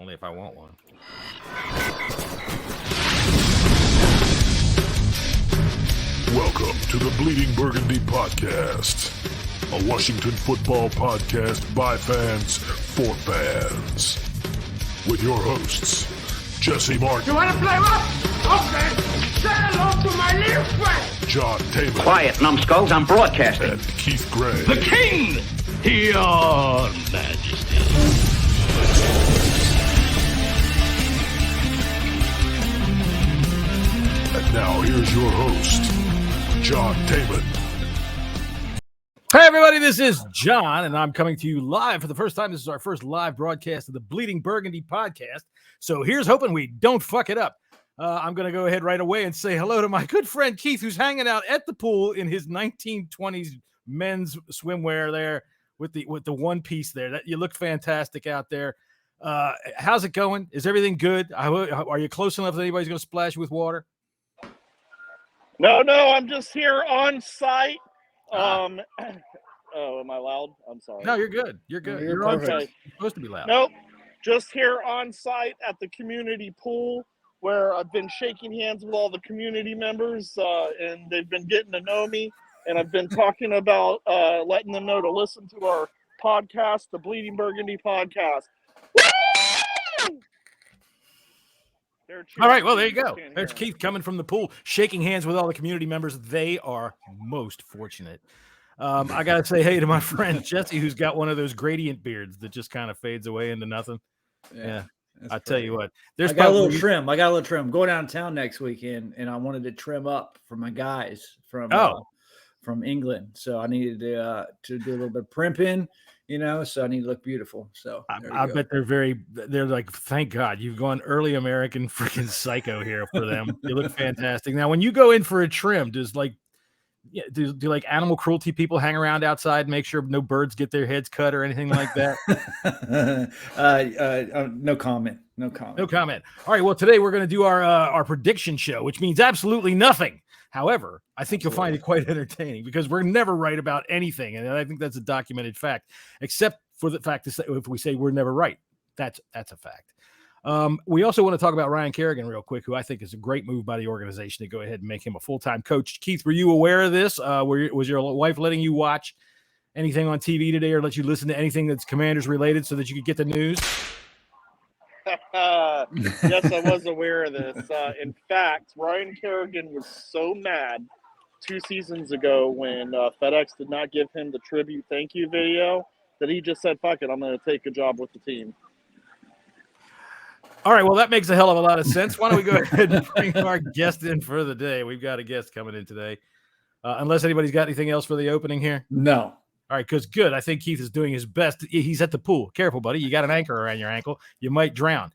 Only if I want one. Welcome to the Bleeding Burgundy Podcast, a Washington football podcast by fans for fans. With your hosts, Jesse Martin. You want to play what? Okay. Say hello to my little friend. John Taylor. Quiet, numbskulls, I'm broadcasting. And Keith Gray. The King, your Majesty. And now here's your host, John Taylor. Hey everybody, this is John, and I'm coming to you live for the first time. This is our first live broadcast of the Bleeding Burgundy podcast. So here's hoping we don't fuck it up. I'm going to go ahead right away and say hello to my good friend Keith, who's hanging out at the pool in his 1920s men's swimwear there with the one piece there. That you look fantastic out there. How's it going? Is everything good? Are you close enough that anybody's going to splash you with water? No, I'm just here on site. Oh, am I loud? I'm sorry. No, you're good. You're good. You're on site. You're supposed to be loud. Nope. Just here on site at the community pool where I've been shaking hands with all the community members, and they've been getting to know me. And I've been talking about letting them know to listen to our podcast, the Bleeding Burgundy podcast. Woo! All right, well, there you go. There's Keith coming from the pool, shaking hands with all the community members. They are most fortunate. I got to say hey to my friend Jesse, who's got one of those gradient beards that just kind of fades away into nothing. Yeah. I tell you what, I got a little trim. I'm going downtown next weekend, and I wanted to trim up for my guys from England. So I needed to do a little bit of primping, so I need to look beautiful. So I bet they're like, thank God you've gone early American freaking psycho here for them. You look fantastic. Now, when you go in for a trim, do like animal cruelty people hang around outside and make sure no birds get their heads cut or anything like that? No comment. No comment. All right. Well, today we're going to do our prediction show, which means absolutely nothing. However, I think you'll find it quite entertaining because we're never right about anything. And I think that's a documented fact, except for the fact that if we say we're never right, that's a fact. We also want to talk about Ryan Kerrigan real quick, who I think is a great move by the organization to go ahead and make him a full-time coach. Keith, were you aware of this? Was your wife letting you watch anything on TV today or let you listen to anything that's Commanders related so that you could get the news? Yes, I was aware of this. In fact, Ryan Kerrigan was so mad 2 seasons ago when FedEx did not give him the tribute thank you video that he just said, fuck it, I'm going to take a job with the team. All right, well, that makes a hell of a lot of sense. Why don't we go ahead and bring our guest in for the day? We've got a guest coming in today. Unless anybody's got anything else for the opening here? No. All right, because good. I think Keith is doing his best. He's at the pool. Careful, buddy. You got an anchor around your ankle. You might drown.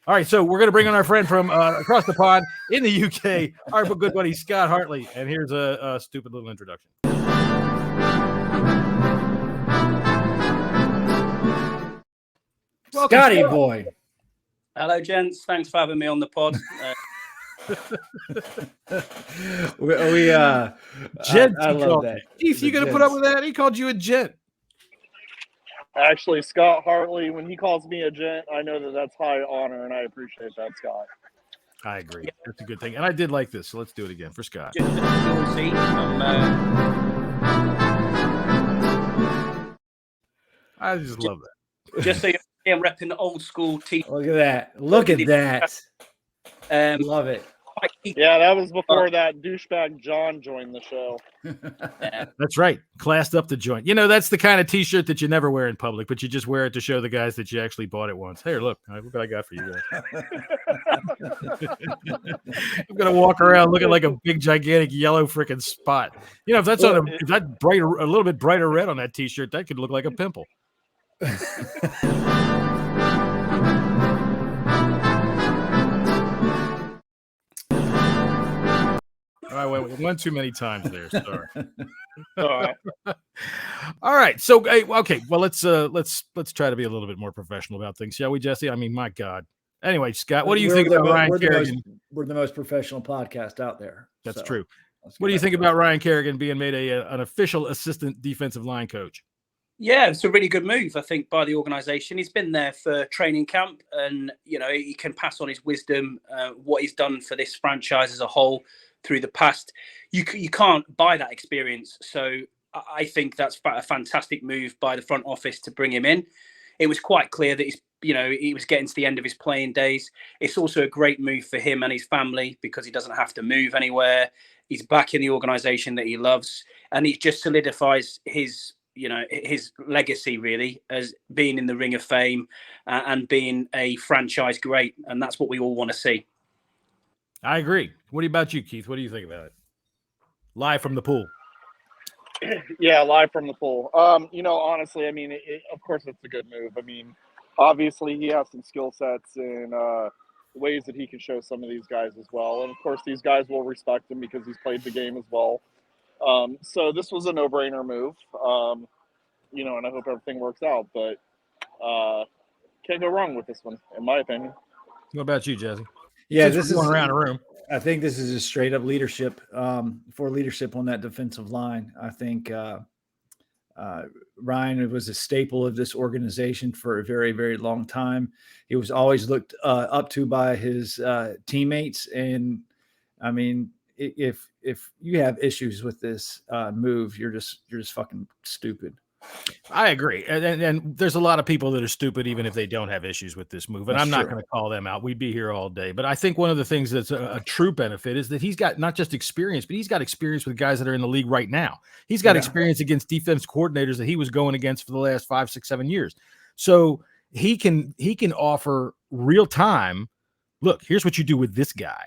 All right, so we're going to bring on our friend from across the pond in the UK, our good buddy Scott Hartley. And here's a stupid little introduction. Welcome, Scotty boy. Hello, gents. Thanks for having me on the pod. Gent, I love that. Keith, you going to put up with that? He called you a gent. Actually, Scott Hartley, when he calls me a gent, I know that that's high honor, and I appreciate that, Scott. I agree. That's a good thing. And I did like this, so let's do it again for Scott. I just love that. Just so I'm repping the old school team. Look at that. Love it. Yeah, that was before that douchebag John joined the show. That's right. Classed up the joint. That's the kind of T-shirt that you never wear in public, but you just wear it to show the guys that you actually bought it once. Hey, look what I got for you guys. I'm gonna walk around looking like a big, gigantic yellow freaking spot. If that's a little bit brighter red on that T-shirt, that could look like a pimple. All right, wait, one too many times there. Sorry. All right. So, okay. Well, let's try to be a little bit more professional about things, shall we, Jesse? I mean, my God. Anyway, Scott, what do you think about Ryan Kerrigan? We're the most professional podcast out there. That's true. What do you think about Ryan Kerrigan being made an official assistant defensive line coach? Yeah, it's a really good move, I think, by the organisation. He's been there for training camp, and he can pass on his wisdom, what he's done for this franchise as a whole through the past. You can't buy that experience, so I think that's a fantastic move by the front office to bring him in. It was quite clear that he was getting to the end of his playing days. It's also a great move for him and his family because he doesn't have to move anywhere. He's back in the organisation that he loves, and it just solidifies his legacy really as being in the Ring of Fame and being a franchise great. And that's what we all want to see. I agree. What about you, Keith? What do you think about it? Live from the pool. Yeah, live from the pool. Honestly, I mean, of course it's a good move. I mean, obviously he has some skill sets and ways that he can show some of these guys as well. And of course these guys will respect him because he's played the game as well. So this was a no-brainer move, and I hope everything works out, but can't go wrong with this one, in my opinion. What about you, Jesse? Yeah, Since this is going around the room. I think this is a straight up leadership for leadership on that defensive line. I think Ryan was a staple of this organization for a very, very long time. He was always looked up to by his teammates. And I mean, if you have issues with this move, you're just fucking stupid. I agree. And there's a lot of people that are stupid, even if they don't have issues with this move. And I'm not going to call them out. We'd be here all day. But I think one of the things that's a true benefit is that he's got not just experience, but he's got experience with guys that are in the league right now. He's got experience against defense coordinators that he was going against for the last 5, 6, 7 years. So he can offer real time. Look, here's what you do with this guy.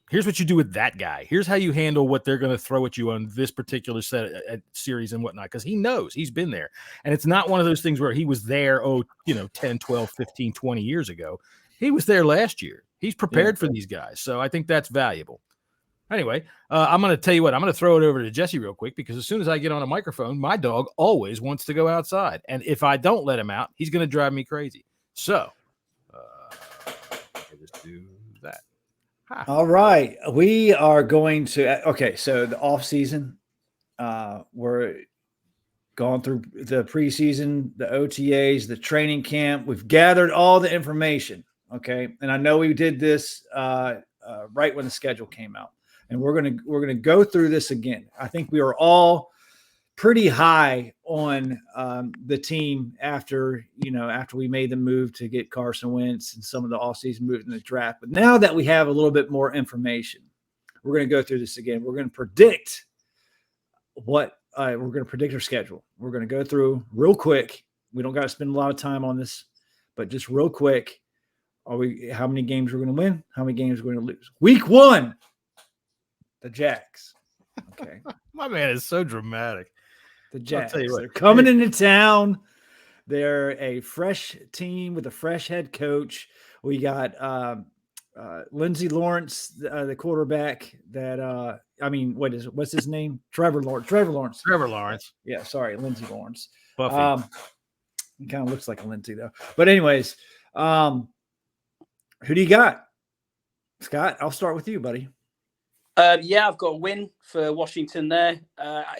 Here's what you do with that guy. Here's how you handle what they're going to throw at you on this particular series and whatnot, because he knows he's been there. And it's not one of those things where he was there, 10, 12, 15, 20 years ago. He was there last year. He's prepared for these guys. So I think that's valuable. Anyway, I'm going to tell you what, I'm going to throw it over to Jesse real quick, because as soon as I get on a microphone, my dog always wants to go outside. And if I don't let him out, he's going to drive me crazy. So I'll just do that. All right. We are going to, so the off season, we're going through the preseason, the OTAs, the training camp. We've gathered all the information. Okay. And I know we did this right when the schedule came out, and we're going to go through this again. I think we are all pretty high on the team after we made the move to get Carson Wentz and some of the offseason moves in the draft. But now that we have a little bit more information, we're going to go through this again. We're going to predict we're going to predict our schedule. We're going to go through real quick. We don't got to spend a lot of time on this, but just real quick. How many games we're going to win? How many games we're going to lose? Week 1, the Jags. Okay. My man is so dramatic. The Jags, they're coming into town. They're a fresh team with a fresh head coach. We got Lindsey Lawrence, the quarterback. What's his name? Trevor Lawrence. Yeah, sorry, Lindsey Lawrence. Buffy. He kind of looks like a Lindsey though. But anyways, who do you got? Scott, I'll start with you, buddy. I've got a win for Washington there.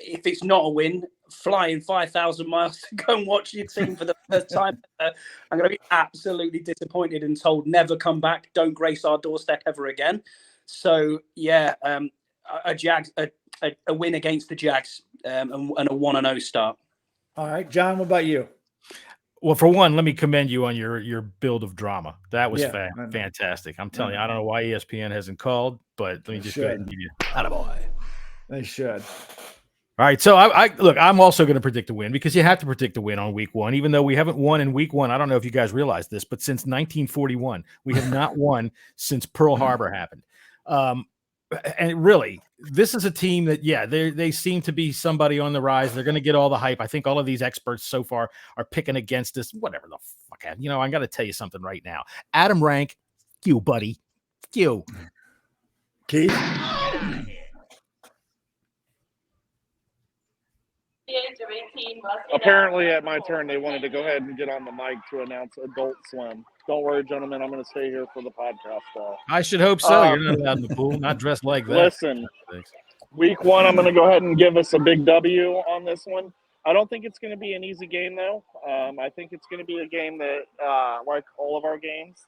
If it's not a win, flying 5,000 miles to go and watch your team for the first time, I'm going to be absolutely disappointed and told never come back, don't grace our doorstep ever again. So, a win against the Jags and a 1-0 start. All right, John, what about you? Well, for one, let me commend you on your build of drama. That was fantastic. I'm telling you, I don't know why ESPN hasn't called, but let me just go ahead and give you attaboy. They should. All right, so I'm also going to predict a win, because you have to predict a win on week 1, even though we haven't won in week 1. I don't know if you guys realize this, but since 1941, we have not won since Pearl Harbor happened. And really, this is a team that, they seem to be somebody on the rise. They're going to get all the hype. I think all of these experts so far are picking against us. Whatever the fuck. I got to tell you something right now. Adam Rank, you, buddy. You. Keith? Apparently at my turn, they wanted to go ahead and get on the mic to announce Adult Swim. Don't worry, gentlemen. I'm going to stay here for the podcast. I should hope so. You're not allowed in the pool, not dressed like that. Listen, week 1, I'm going to go ahead and give us a big W on this one. I don't think it's going to be an easy game, though. I think it's going to be a game that, like all of our games,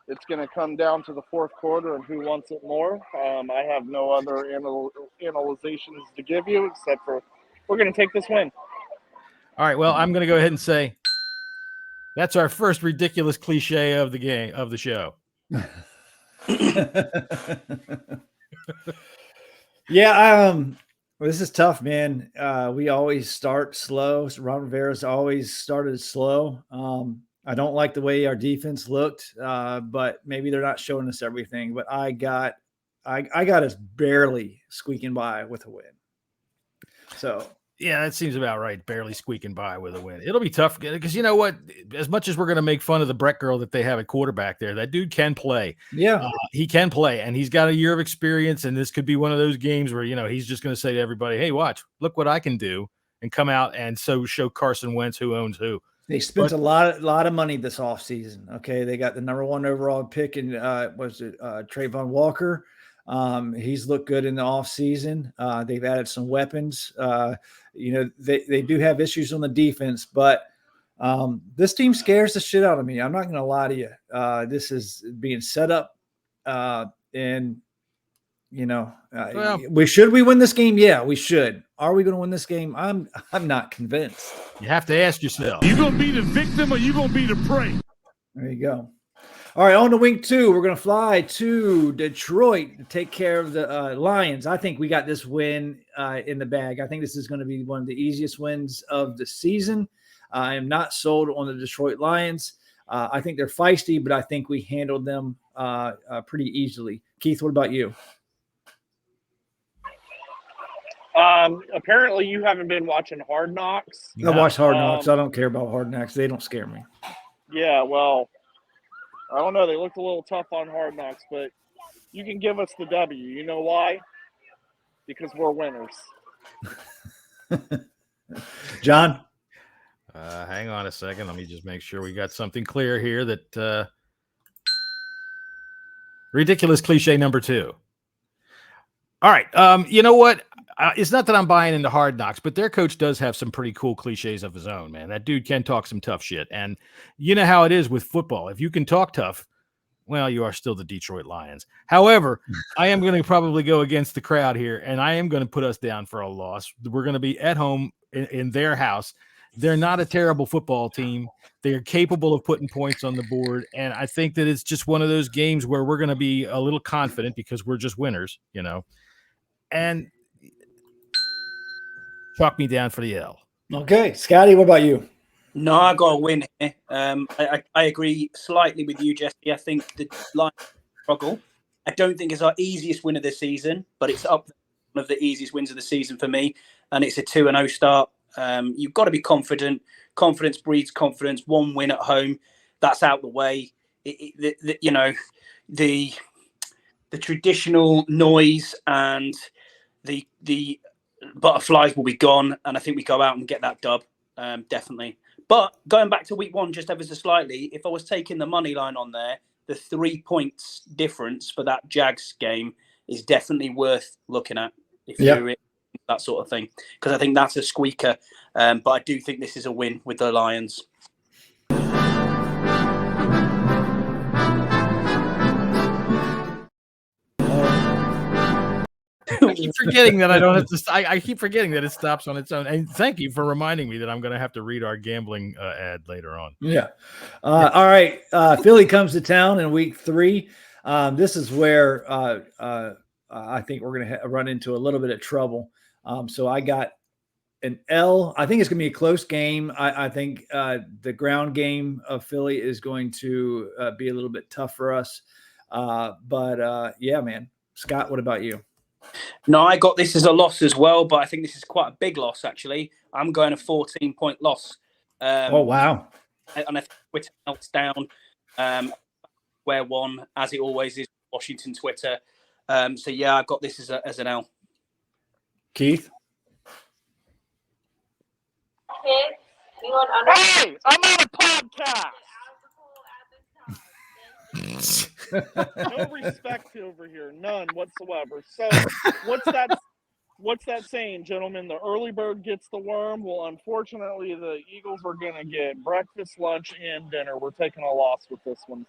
it's going to come down to the fourth quarter and who wants it more. I have no other analyzations to give you except for we're going to take this win. All right. Well, I'm going to go ahead and say that's our first ridiculous cliche of the game of the show. Yeah. Well, this is tough, man. We always start slow. So Ron Rivera's always started slow. I don't like the way our defense looked, but maybe they're not showing us everything. But I got us barely squeaking by with a win. So yeah, that seems about right. Barely squeaking by with a win. It'll be tough because you know what? As much as we're going to make fun of the Brett girl that they have at quarterback there, that dude can play. Yeah, he can play, and he's got a year of experience. And this could be one of those games where he's just going to say to everybody, "Hey, watch, look what I can do," and come out and show Carson Wentz who owns who. They spent a lot of money this offseason. Okay, they got the number 1 overall pick in Trayvon Walker. He's looked good in the offseason. They've added some weapons. They do have issues on the defense, but this team scares the shit out of me. I'm not going to lie to you. This is being set up, and should we win this game? Yeah, we should. Are we going to win this game? I'm not convinced. You have to ask yourself. You going to be the victim or you going to be the prey? There you go. All right, on to week 2, we're going to fly to Detroit to take care of the Lions. I think we got this win in the bag. I think this is going to be one of the easiest wins of the season. I am not sold on the Detroit Lions. I think they're feisty, but I think we handled them pretty easily. Keith, what about you? Apparently you haven't been watching Hard Knocks. I watch Hard Knocks. I don't care about Hard Knocks. They don't scare me. Yeah, well, I don't know. They looked a little tough on Hard Knocks, but you can give us the W. You know why? Because we're winners. John? Hang on a second. Let me just make sure we got something clear here that ridiculous cliche number 2. All right. You know what? It's not that I'm buying into Hard Knocks, but their coach does have some pretty cool cliches of his own, man. That dude can talk some tough shit. And you know how it is with football. If you can talk tough, well, you are still the Detroit Lions. However, I am going to probably go against the crowd here, and I am going to put us down for a loss. We're going to be at home in their house. They're not a terrible football team. They are capable of putting points on the board, and I think that it's just one of those games where we're going to be a little confident because we're just winners, and chalk me down for the L. Okay. Scotty, what about you? No, I got a win here. I agree slightly with you, Jesse. I think the Lions struggle. I don't think it's our easiest win of the season, but it's up one of the easiest wins of the season for me, and it's a 2-0 start. You've got to be confident. Confidence breeds confidence. 1 win at home, that's out the way. The traditional noise and the butterflies will be gone, and I think we go out and get that dub, definitely. But going back to week 1, just ever so slightly, if I was taking the money line on there, the 3 points difference for that Jags game is definitely worth looking at if you're in that sort of thing, because I think that's a squeaker. But I do think this is a win with the Lions. I keep forgetting that I don't have to. I keep forgetting that it stops on its own. And thank you for reminding me that I'm going to have to read our gambling ad later on. Yeah. All right. Philly comes to town in week 3. This is where I think we're going to run into a little bit of trouble. So I got an L. I think it's going to be a close game. I think the ground game of Philly is going to be a little bit tough for us. But yeah, man. Scott, what about you? No, I got this as a loss as well, but I think this is quite a big loss, actually. I'm going a 14-point loss. Oh, wow. And I think Twitter melts down where 1, as it always is, Washington Twitter. So, yeah, I got this as an L. Keith? Hey, I'm on a podcast. No respect over here, none whatsoever. So, what's that what's that saying, gentlemen? The early bird gets the worm. Well, unfortunately, the Eagles are going to get breakfast, lunch, and dinner. We're taking a loss with this one.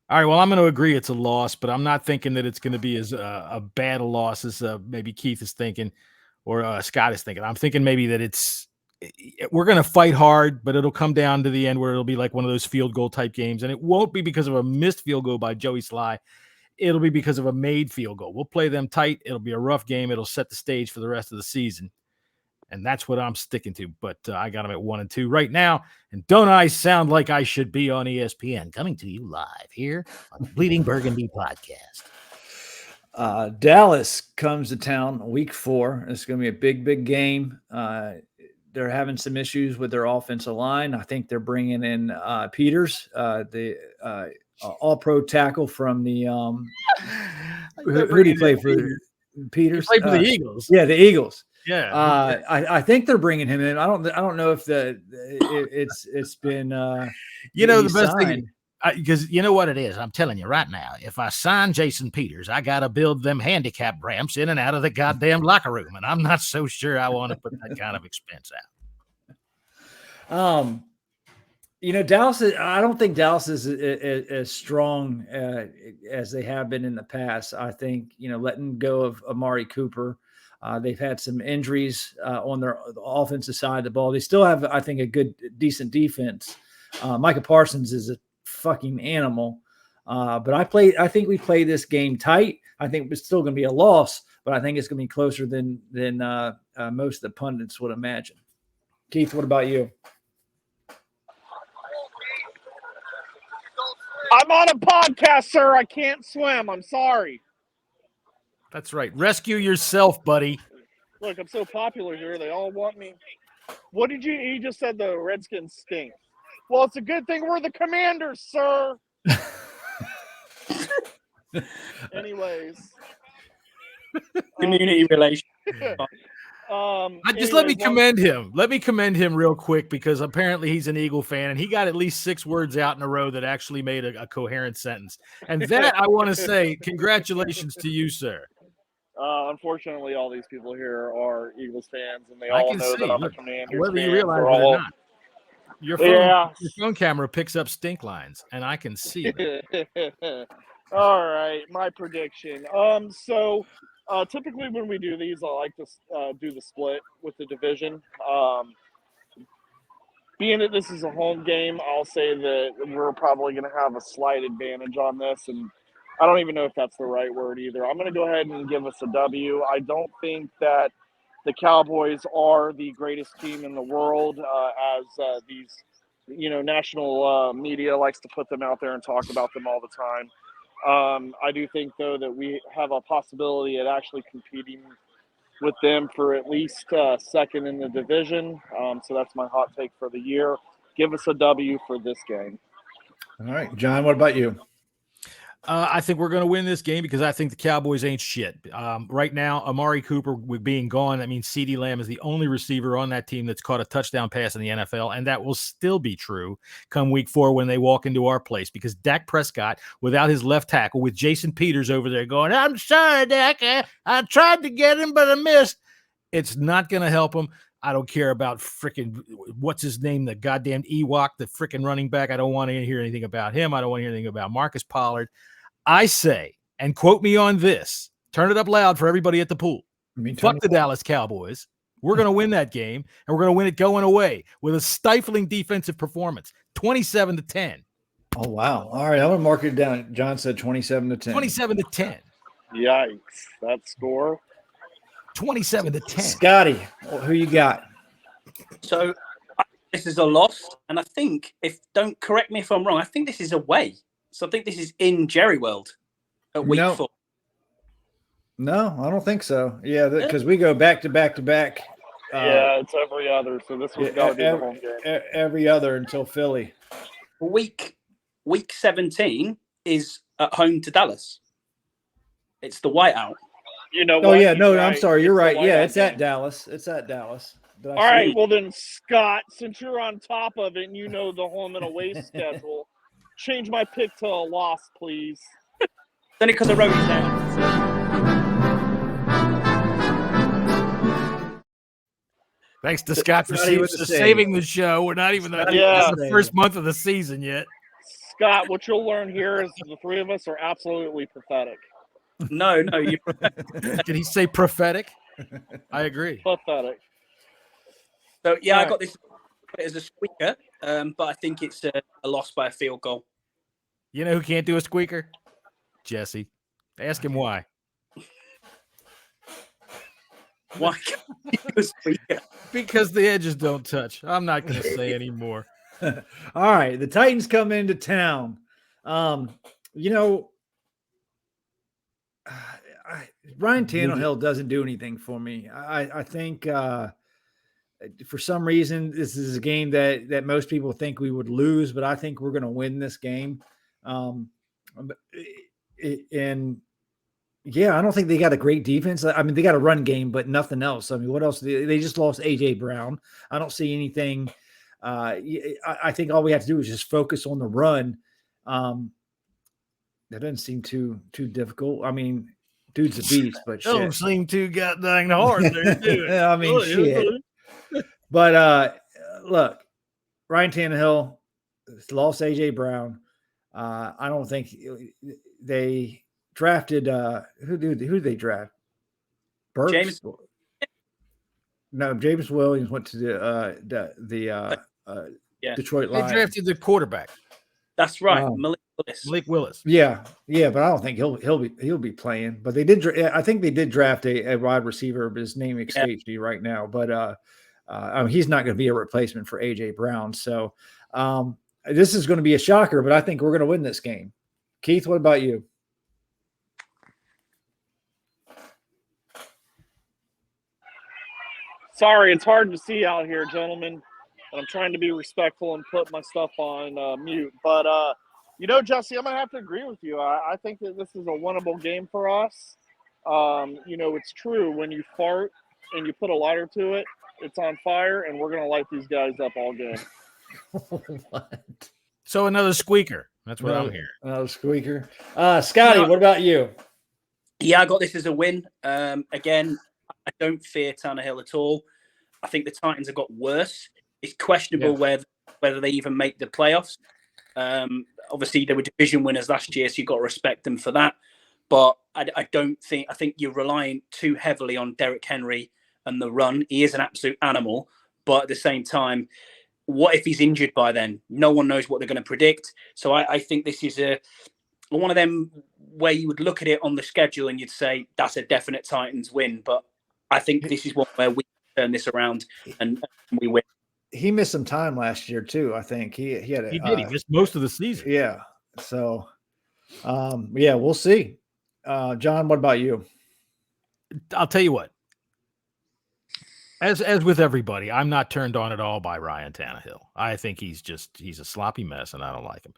All right, well, I'm going to agree it's a loss, but I'm not thinking that it's going to be as a bad a loss as maybe Keith is thinking or Scott is thinking. I'm thinking maybe that we're going to fight hard, but it'll come down to the end where it'll be like one of those field goal type games, and it won't be because of a missed field goal by Joey Sly. It'll be because of a made field goal. We'll play them tight. It'll be a rough game. It'll set the stage for the rest of the season. And that's what I'm sticking to. But I got them at 1-2 right now. And don't I sound like I should be on ESPN? Coming to you live here on the Bleeding Burgundy podcast. Dallas comes to town week 4. It's going to be a big, big game. They're having some issues with their offensive line. I think they're bringing in Peters, the all-pro tackle from the who did he play for? Peters? He played for the Eagles. Yeah, the Eagles. Yeah, I think they're bringing him in. I don't know if it's been the best thing, because you know what it is. I'm telling you right now, if I sign Jason Peters, I got to build them handicap ramps in and out of the goddamn locker room, and I'm not so sure I want to put that kind of expense out. Dallas. I don't think Dallas is as strong as they have been in the past. I think letting go of Amari Cooper. They've had some injuries on their offensive side of the ball. They still have, I think, a decent defense. Micah Parsons is a fucking animal. But I think we play this game tight. I think it's still going to be a loss, but I think it's going to be closer than most of the pundits would imagine. Keith, what about you? I'm on a podcast, sir. I can't swim. I'm sorry. That's right. Rescue yourself, buddy. Look, I'm so popular here. They all want me. What did you just said the Redskins stink. Well, it's a good thing we're the Commanders, sir. Anyways. Community relations. Let me commend him. Let me commend him real quick, because apparently he's an Eagle fan, and he got at least 6 words out in a row that actually made a coherent sentence. And that, I want to say, congratulations to you, sir. Unfortunately, all these people here are Eagles fans, and they all know that I'm a Commanders whether fan. You realize it or not. Your phone camera picks up stink lines, and I can see it. All right, my prediction. Typically when we do these, I like to do the split with the division. Being that this is a home game, I'll say that we're probably going to have a slight advantage on this, and I don't even know if that's the right word either. I'm going to go ahead and give us a W. I don't think that the Cowboys are the greatest team in the world, as these, national media likes to put them out there and talk about them all the time. I do think, though, that we have a possibility at actually competing with them for at least second in the division. So that's my hot take for the year. Give us a W for this game. All right, John, what about you? I think we're going to win this game because I think the Cowboys ain't shit. Right now, Amari Cooper being gone, that means CeeDee Lamb is the only receiver on that team that's caught a touchdown pass in the NFL, and that will still be true come week 4 when they walk into our place, because Dak Prescott, without his left tackle, with Jason Peters over there going, "I'm sorry, Dak, I tried to get him, but I missed." It's not going to help him. I don't care about freaking, what's his name, the goddamn Ewok, the freaking running back. I don't want to hear anything about him. I don't want to hear anything about Marcus Pollard. I say, and quote me on this, turn it up loud for everybody at the pool. Fuck the Dallas Cowboys. We're going to win that game, and we're going to win it going away with a stifling defensive performance, 27-10. Oh, wow. All right, I'm going to mark it down. John said 27-10. 27-10. Yikes. That score? 27-10. Scotty, who you got? So this is a loss, and I think, don't correct me if I'm wrong, I think this is away. So I think this is in Jerry World at week 4. No, I don't think so. Yeah, because we go back to back to back. Yeah, it's every other. So this one's got to be the home game. Every other until Philly. Week 17 is at home to Dallas. It's the whiteout. Oh, yeah. No, I'm sorry. You're right. Yeah, it's at Dallas. It's at Dallas. All right. Well, then, Scott, since you're on top of it and you know the home and away schedule, change my pick to a loss, please. Then because I wrote it down. Thanks to Scott for saving the show. We're not even the first month of the season yet. Scott, what you'll learn here is the three of us are absolutely pathetic. No, you. Did he say prophetic? I agree. Pathetic. So yeah, I got this as a squeaker, but I think it's a loss by a field goal. You know who can't do a squeaker? Jesse. Ask him why. Why can't he do a squeaker? Because the edges don't touch. I'm not going to say anymore. All right, the Titans come into town. Ryan Tannehill doesn't do anything for me. I think for some reason this is a game that most people think we would lose, but I think we're going to win this game. And yeah, I don't think they got a great defense. I mean, they got a run game, but nothing else. I mean, what else? They just lost AJ Brown. I don't see anything. I think all we have to do is just focus on the run. That doesn't seem too difficult. I mean, dude's a beast, but shit. Don't seem too goddamn hard there, do it? I mean, shit. But look, Ryan Tannehill lost AJ Brown. I don't think they drafted who did they draft? Burks? James Williams went to the Detroit Lions. They drafted the quarterback. That's right, Malik Willis. Yeah, but I don't think he'll be playing. But they did. I think they did draft a wide receiver, but his name escapes me right now. But I mean, he's not going to be a replacement for AJ Brown. So this is going to be a shocker. But I think we're going to win this game. Keith, what about you? Sorry, it's hard to see out here, gentlemen. And I'm trying to be respectful and put my stuff on mute. But, Jesse, I'm going to have to agree with you. I think that this is a winnable game for us. It's true. When you fart and you put a lighter to it, it's on fire, and we're going to light these guys up all game. What? So another squeaker. That's what I'm hearing. Another squeaker. Scotty, what about you? Yeah, I got this as a win. Again, I don't fear Tannehill at all. I think the Titans have got worse. It's questionable whether they even make the playoffs. Obviously, they were division winners last year, so you've got to respect them for that. But I think you're relying too heavily on Derrick Henry and the run. He is an absolute animal. But at the same time, what if he's injured by then? No one knows what they're going to predict. So I think this is one of them where you would look at it on the schedule and you'd say, that's a definite Titans win. But I think this is one where we turn this around and we win. He missed some time last year too. I think he had. He missed most of the season. Yeah. So, we'll see. John, what about you? I'll tell you what. As with everybody, I'm not turned on at all by Ryan Tannehill. I think he's a sloppy mess, and I don't like him.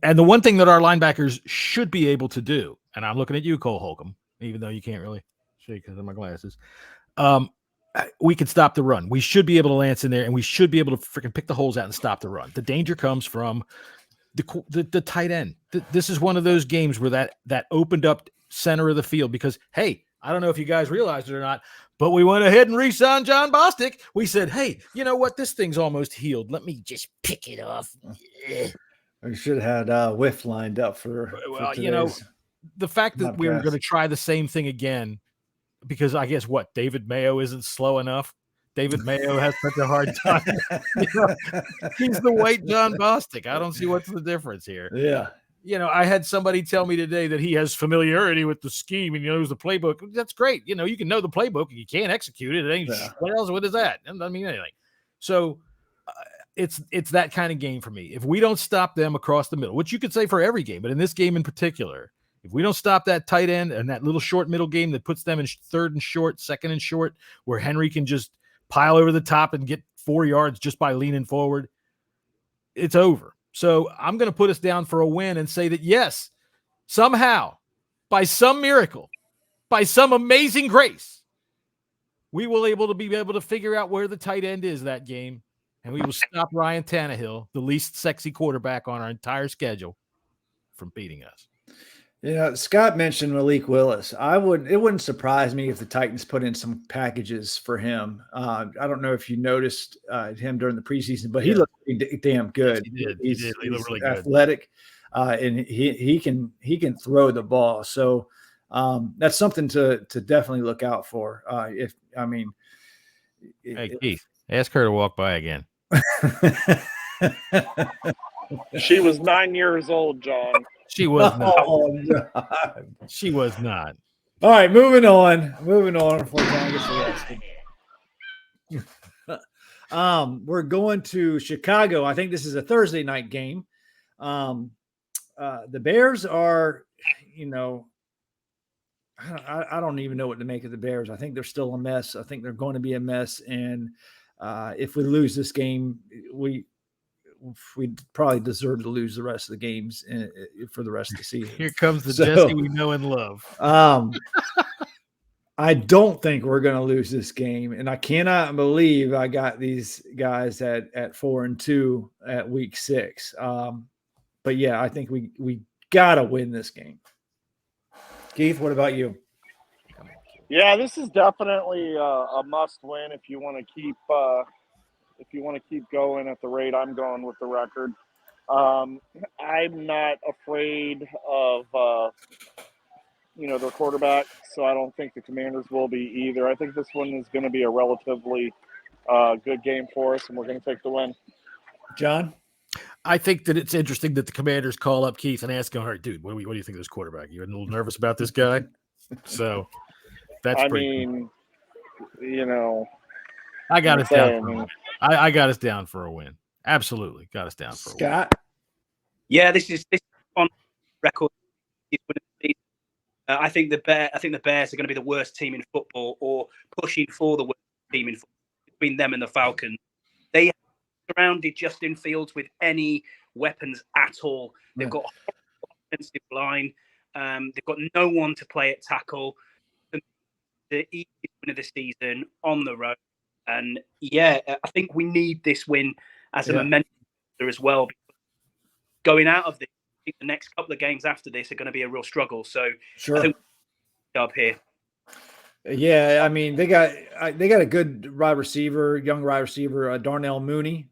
And the one thing that our linebackers should be able to do, and I'm looking at you, Cole Holcomb, even though you can't really see because of my glasses. We can stop the run. We should be able to lance in there, and we should be able to freaking pick the holes out and stop the run. The danger comes from the tight end. This is one of those games where that opened up center of the field because, hey, I don't know if you guys realized it or not, but we went ahead and re-signed John Bostic. We said, hey, you know what? This thing's almost healed. Let me just pick it off. We should have had Whiff lined up for the fact that we were going to try the same thing again, because I guess David Mayo isn't slow enough. David Mayo has such a hard time. He's the white John Bostic. I don't see what's the difference here. Yeah. I had somebody tell me today that he has familiarity with the scheme and he knows the playbook. That's great. You can know the playbook and you can't execute it. It ain't what is that? It doesn't mean anything. So it's that kind of game for me. If we don't stop them across the middle, which you could say for every game, but in this game in particular, if we don't stop that tight end and that little short middle game that puts them in third and short, second and short, where Henry can just pile over the top and get 4 yards just by leaning forward, it's over. So I'm going to put us down for a win and say that, yes, somehow, by some miracle, by some amazing grace, we will be able to figure out where the tight end is that game, and we will stop Ryan Tannehill, the least sexy quarterback on our entire schedule, from beating us. Scott mentioned Malik Willis. It wouldn't surprise me if the Titans put in some packages for him. I don't know if you noticed him during the preseason, but he looked damn good. Yes, he did. He looked really athletic, and he can throw the ball. So that's something to definitely look out for. Hey, Keith, ask her to walk by again. She was 9 years old, John. She was not. Oh, God. She was not. All right, moving on before John gets arrested. We're going to Chicago. I think this is a Thursday night game. The Bears are, I don't even know what to make of the Bears. I think they're still a mess. I think they're going to be a mess. And if we lose this game, we probably deserve to lose the rest of the games for the rest of the season. Here comes the Jesse we know and love. I don't think we're going to lose this game, and I cannot believe I got these guys at 4-2 at week 6. But yeah, I think we gotta win this game. Keith, what about you? Yeah, this is definitely a must win if you want to keep. If you want to keep going at the rate I'm going with the record. I'm not afraid of, their quarterback, so I don't think the Commanders will be either. I think this one is going to be a relatively good game for us, and we're going to take the win. John? I think that it's interesting that the Commanders call up Keith and ask him, all right, dude, what do you think of this quarterback? You a little nervous about this guy? So that's I got us down. I got us down for a win. Absolutely, got us down for a win. Scott? Yeah, this is on record. I think the Bears are going to be the worst team in football, or pushing for the worst team in football between them and the Falcons. They surrounded Justin Fields with any weapons at all. They've got a offensive line. They've got no one to play at tackle. The easiest win of the season on the road. And yeah, I think we need this win as a momentum as well. Going out of this, I think the next couple of games after this are going to be a real struggle. So sure. I think job here. Yeah, I mean they got a good young wide receiver, Darnell Mooney.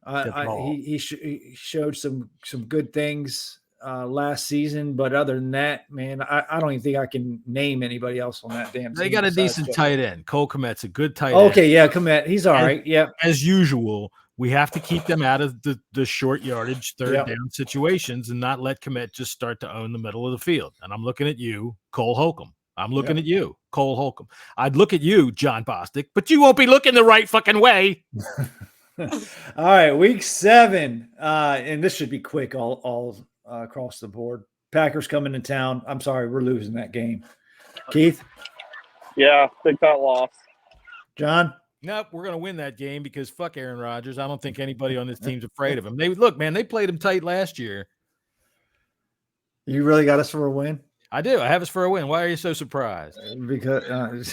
He showed some good things last season, but other than that, man, I don't even think I can name anybody else on that damn team. They got a decent tight end. Cole Kmet's a good tight end. Okay, yeah, Kmet, he's all right. Yeah, as usual, we have to keep them out of the short yardage third down situations and not let Kmet just start to own the middle of the field. And I'm looking at you, Cole Holcomb. I'm looking at you, Cole Holcomb. I'd look at you, John Bostic, but you won't be looking the right fucking way. All right, week 7, and this should be quick all across the board. Packers coming to town. I'm sorry, we're losing that game. Keith? Yeah, big fat loss. John? Nope, we're going to win that game because fuck Aaron Rodgers. I don't think anybody on this team's afraid of him. They played him tight last year. You really got us for a win? I do. I have us for a win. Why are you so surprised? Because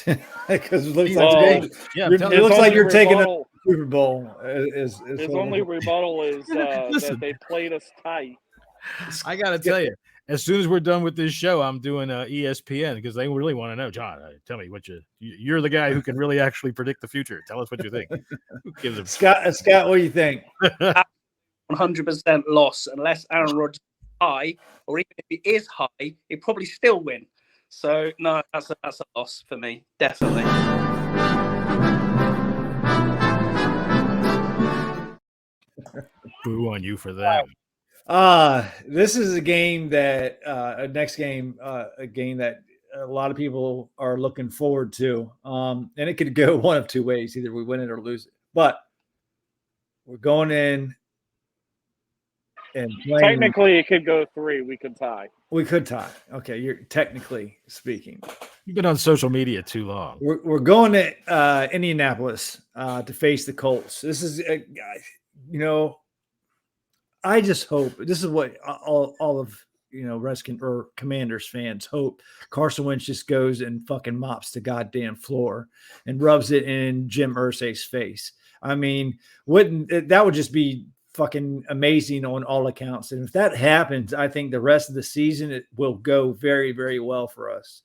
it looks like you're taking a Super Bowl. His only rebuttal is that they played us tight. I got to tell you, as soon as we're done with this show, I'm doing ESPN because they really want to know. John, tell me what you're the guy who can really actually predict the future. Tell us what you think. Who gives a Scott, what do you think? 100% loss unless Aaron Rodgers is high, or even if he is high, he'd probably still win. So no, that's a loss for me, definitely. Boo on you for that. This is a game that a game that a lot of people are looking forward to. And it could go one of two ways. Either we win it or lose it. But we're going in and playing. Technically it could go 3. We could tie. Okay, you're technically speaking. You've been on social media too long. We're going to Indianapolis to face the Colts. This is I just hope this is what all of Redskins or Commanders fans hope. Carson Wentz just goes and fucking mops the goddamn floor and rubs it in Jim Irsay's face. I mean, that would just be fucking amazing on all accounts. And if that happens, I think the rest of the season, it will go very, very well for us.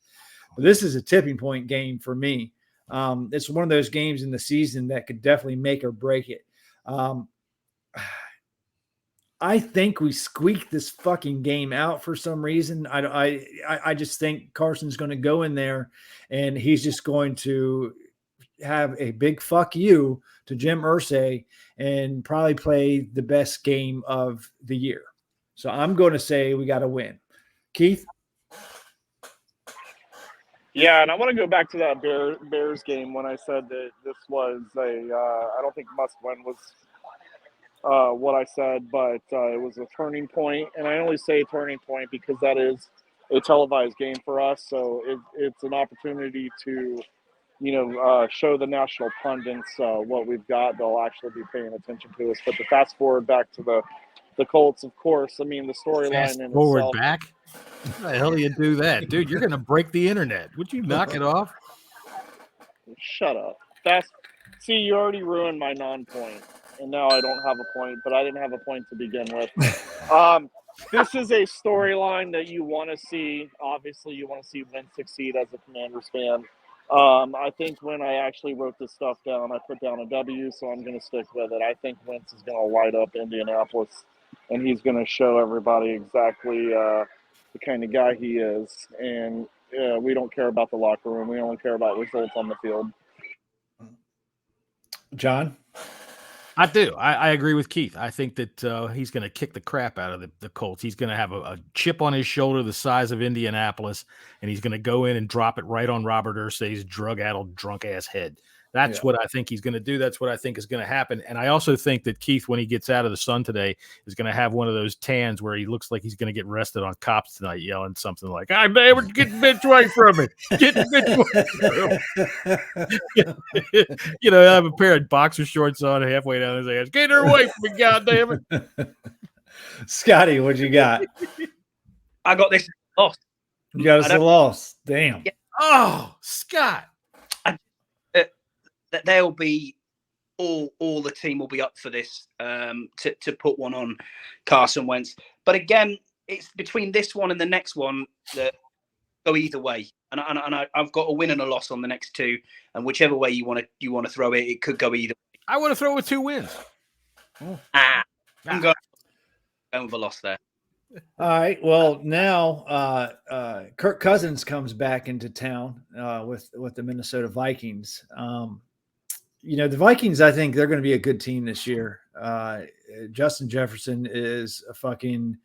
But this is a tipping point game for me. It's one of those games in the season that could definitely make or break it. I think we squeaked this fucking game out for some reason. I just think Carson's going to go in there and he's just going to have a big fuck you to Jim Irsay and probably play the best game of the year. So I'm going to say we got to win. Keith? Yeah, and I want to go back to that Bears game when I said that this was I don't think must win was what I said, but it was a turning point. And I only say turning point because that is a televised game for us. So it's an opportunity to, show the national pundits what we've got. They'll actually be paying attention to us. But to fast forward back to the Colts, of course, I mean, the storyline in forward itself. Back? How the hell do you do that? Dude, you're going to break the internet. Would you knock it off? Shut up. See, you already ruined my non-point. And now I don't have a point, but I didn't have a point to begin with. This is a storyline that you want to see. Obviously, you want to see Wentz succeed as a Commanders fan. I think when I actually wrote this stuff down, I put down a W, so I'm going to stick with it. I think Wentz is going to light up Indianapolis, and he's going to show everybody exactly the kind of guy he is. And we don't care about the locker room. We only care about results on the field. John? I do. I agree with Keith. I think that he's going to kick the crap out of the Colts. He's going to have a chip on his shoulder the size of Indianapolis, and he's going to go in and drop it right on Robert Irsay's drug-addled, drunk-ass head. That's what I think he's going to do. That's what I think is going to happen. And I also think that Keith, when he gets out of the sun today, is going to have one of those tans where he looks like he's going to get arrested on cops tonight, yelling something like, "I'm never get the bitch away from me. Get the bitch away from me." I have a pair of boxer shorts on halfway down his ass. Get her away from me, goddamn it. Scotty, what you got? I got this loss. You got us a loss. Damn. Yeah. Oh, Scott. That they'll be all the team will be up for this to put one on Carson Wentz. But again, it's between this one and the next one that go either way. And I've got a win and a loss on the next two, and whichever way you want to throw it, it could go either way. I want to throw with 2 wins. I'm going with a loss there. All right. Well, now Kirk Cousins comes back into town with the Minnesota Vikings. The Vikings, I think they're going to be a good team this year. Justin Jefferson is a fucking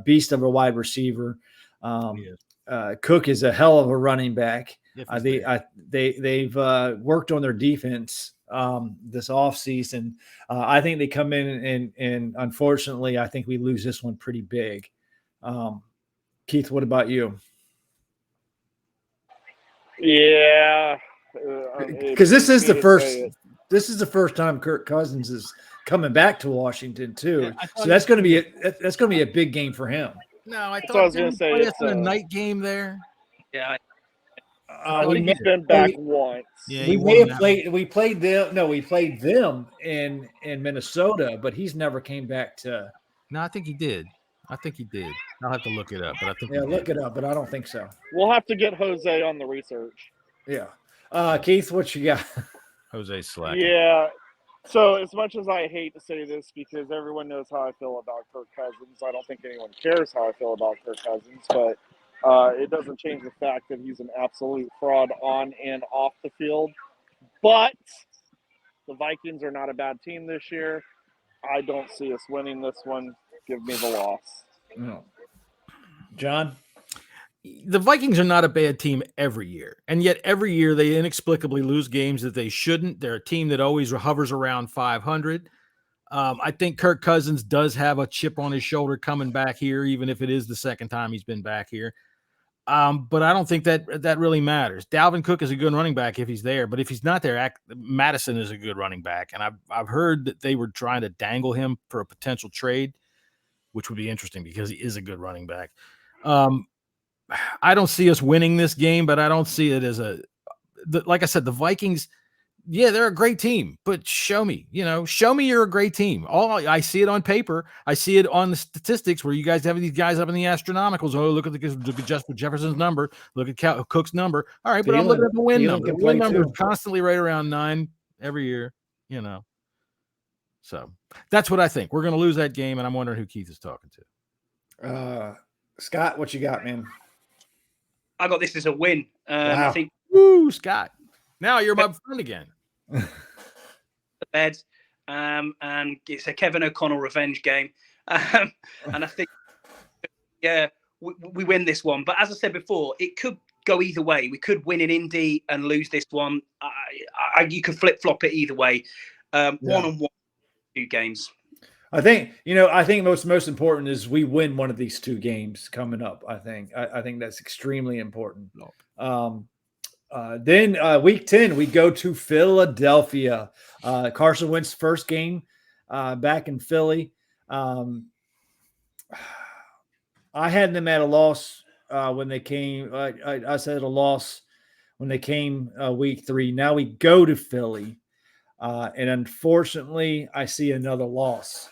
beast of a wide receiver. Cook is a hell of a running back. They've worked on their defense this offseason. I think they come in and unfortunately, I think we lose this one pretty big. Keith, what about you? Yeah. Because this is the first time Kirk Cousins is coming back to Washington too. So that's going to be a big game for him. No, I thought I was going to say it's a night game there. Yeah. We've been back once. Yeah, we played them in Minnesota, but he's never came back to. No, I think he did. I'll have to look it up, but I think look it up, but I don't think so. We'll have to get Jose on the research. Yeah. Keith, what you got? Jose Slack. Yeah. So as much as I hate to say this because everyone knows how I feel about Kirk Cousins, I don't think anyone cares how I feel about Kirk Cousins, but it doesn't change the fact that he's an absolute fraud on and off the field. But the Vikings are not a bad team this year. I don't see us winning this one. Give me the loss. No. John? The Vikings are not a bad team every year, and yet every year they inexplicably lose games that they shouldn't. They're a team that always hovers around 500. I think Kirk Cousins does have a chip on his shoulder coming back here, even if it is the second time he's been back here. But I don't think that really matters. Dalvin Cook is a good running back if he's there, but if he's not there, Madison is a good running back. And I've heard that they were trying to dangle him for a potential trade, which would be interesting because he is a good running back. I don't see us winning this game, but I don't see it as like I said, the Vikings, Yeah, they're a great team, but show me you're a great team. I see it on paper. I see it on the statistics where you guys have these guys up in the astronomicals. Oh, look at Justin Jefferson's number. Look at Cook's number. All right, but I'm looking at the win number. The win number is constantly right around 9 every year, So that's what I think. We're going to lose that game, and I'm wondering who Keith is talking to. Scott, what you got, man? I got this as a win. Wow. I think. Woo, Scott. Now you're my friend again. The bed, and it's a Kevin O'Connell revenge game, and I think, we win this one. But as I said before, it could go either way. We could win in Indy and lose this one. You could flip flop it either way. 1-on-1, 2 games. I think most important is we win one of these 2 games coming up. I think that's extremely important. Then week 10, we go to Philadelphia. Carson Wentz's first game back in Philly. I had them at a loss when they came. I said a loss when they came week 3. Now we go to Philly. And unfortunately, I see another loss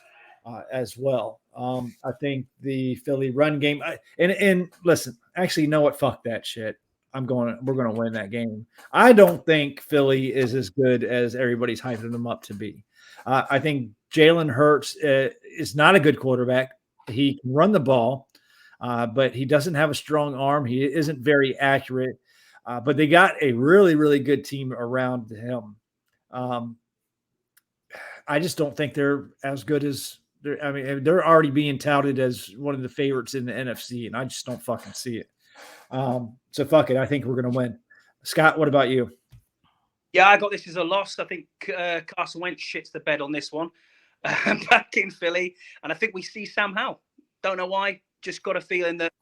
as well. I think the Philly run game. And listen, actually, you know what? Fuck that shit. We're going to win that game. I don't think Philly is as good as everybody's hyping them up to be. I think Jalen Hurts is not a good quarterback. He can run the ball, but he doesn't have a strong arm. He isn't very accurate. But they got a really, really good team around him. I just don't think they're as good as they're already being touted as one of the favorites in the NFC, and I just don't fucking see it. So fuck it. I think we're going to win. Scott, what about you? Yeah, I got this as a loss. I think Carson Wentz shits the bed on this one back in Philly. And I think we see Sam Howell. Don't know why. Just got a feeling that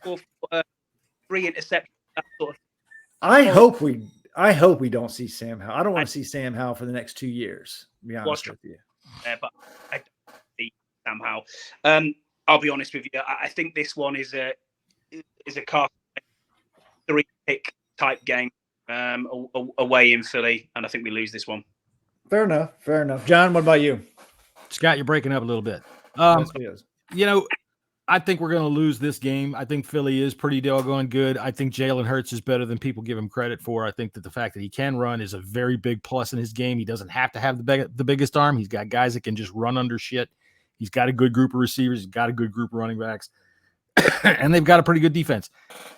3 interceptions, that sort of thing. I hope we don't see Sam Howell. I don't want to see Sam Howell for the next 2 years, to be honest with you. But I don't see Sam Howell. I'll be honest with you. I think this one is a Carson 3-pick type game away in Philly, and I think we lose this one. Fair enough. John, what about you? Scott, you're breaking up a little bit. I think we're going to lose this game. I think Philly is pretty doggone good. I think Jalen Hurts is better than people give him credit for. I think that the fact that he can run is a very big plus in his game. He doesn't have to have the biggest arm. He's got guys that can just run under shit. He's got a good group of receivers. He's got a good group of running backs. And they've got a pretty good defense.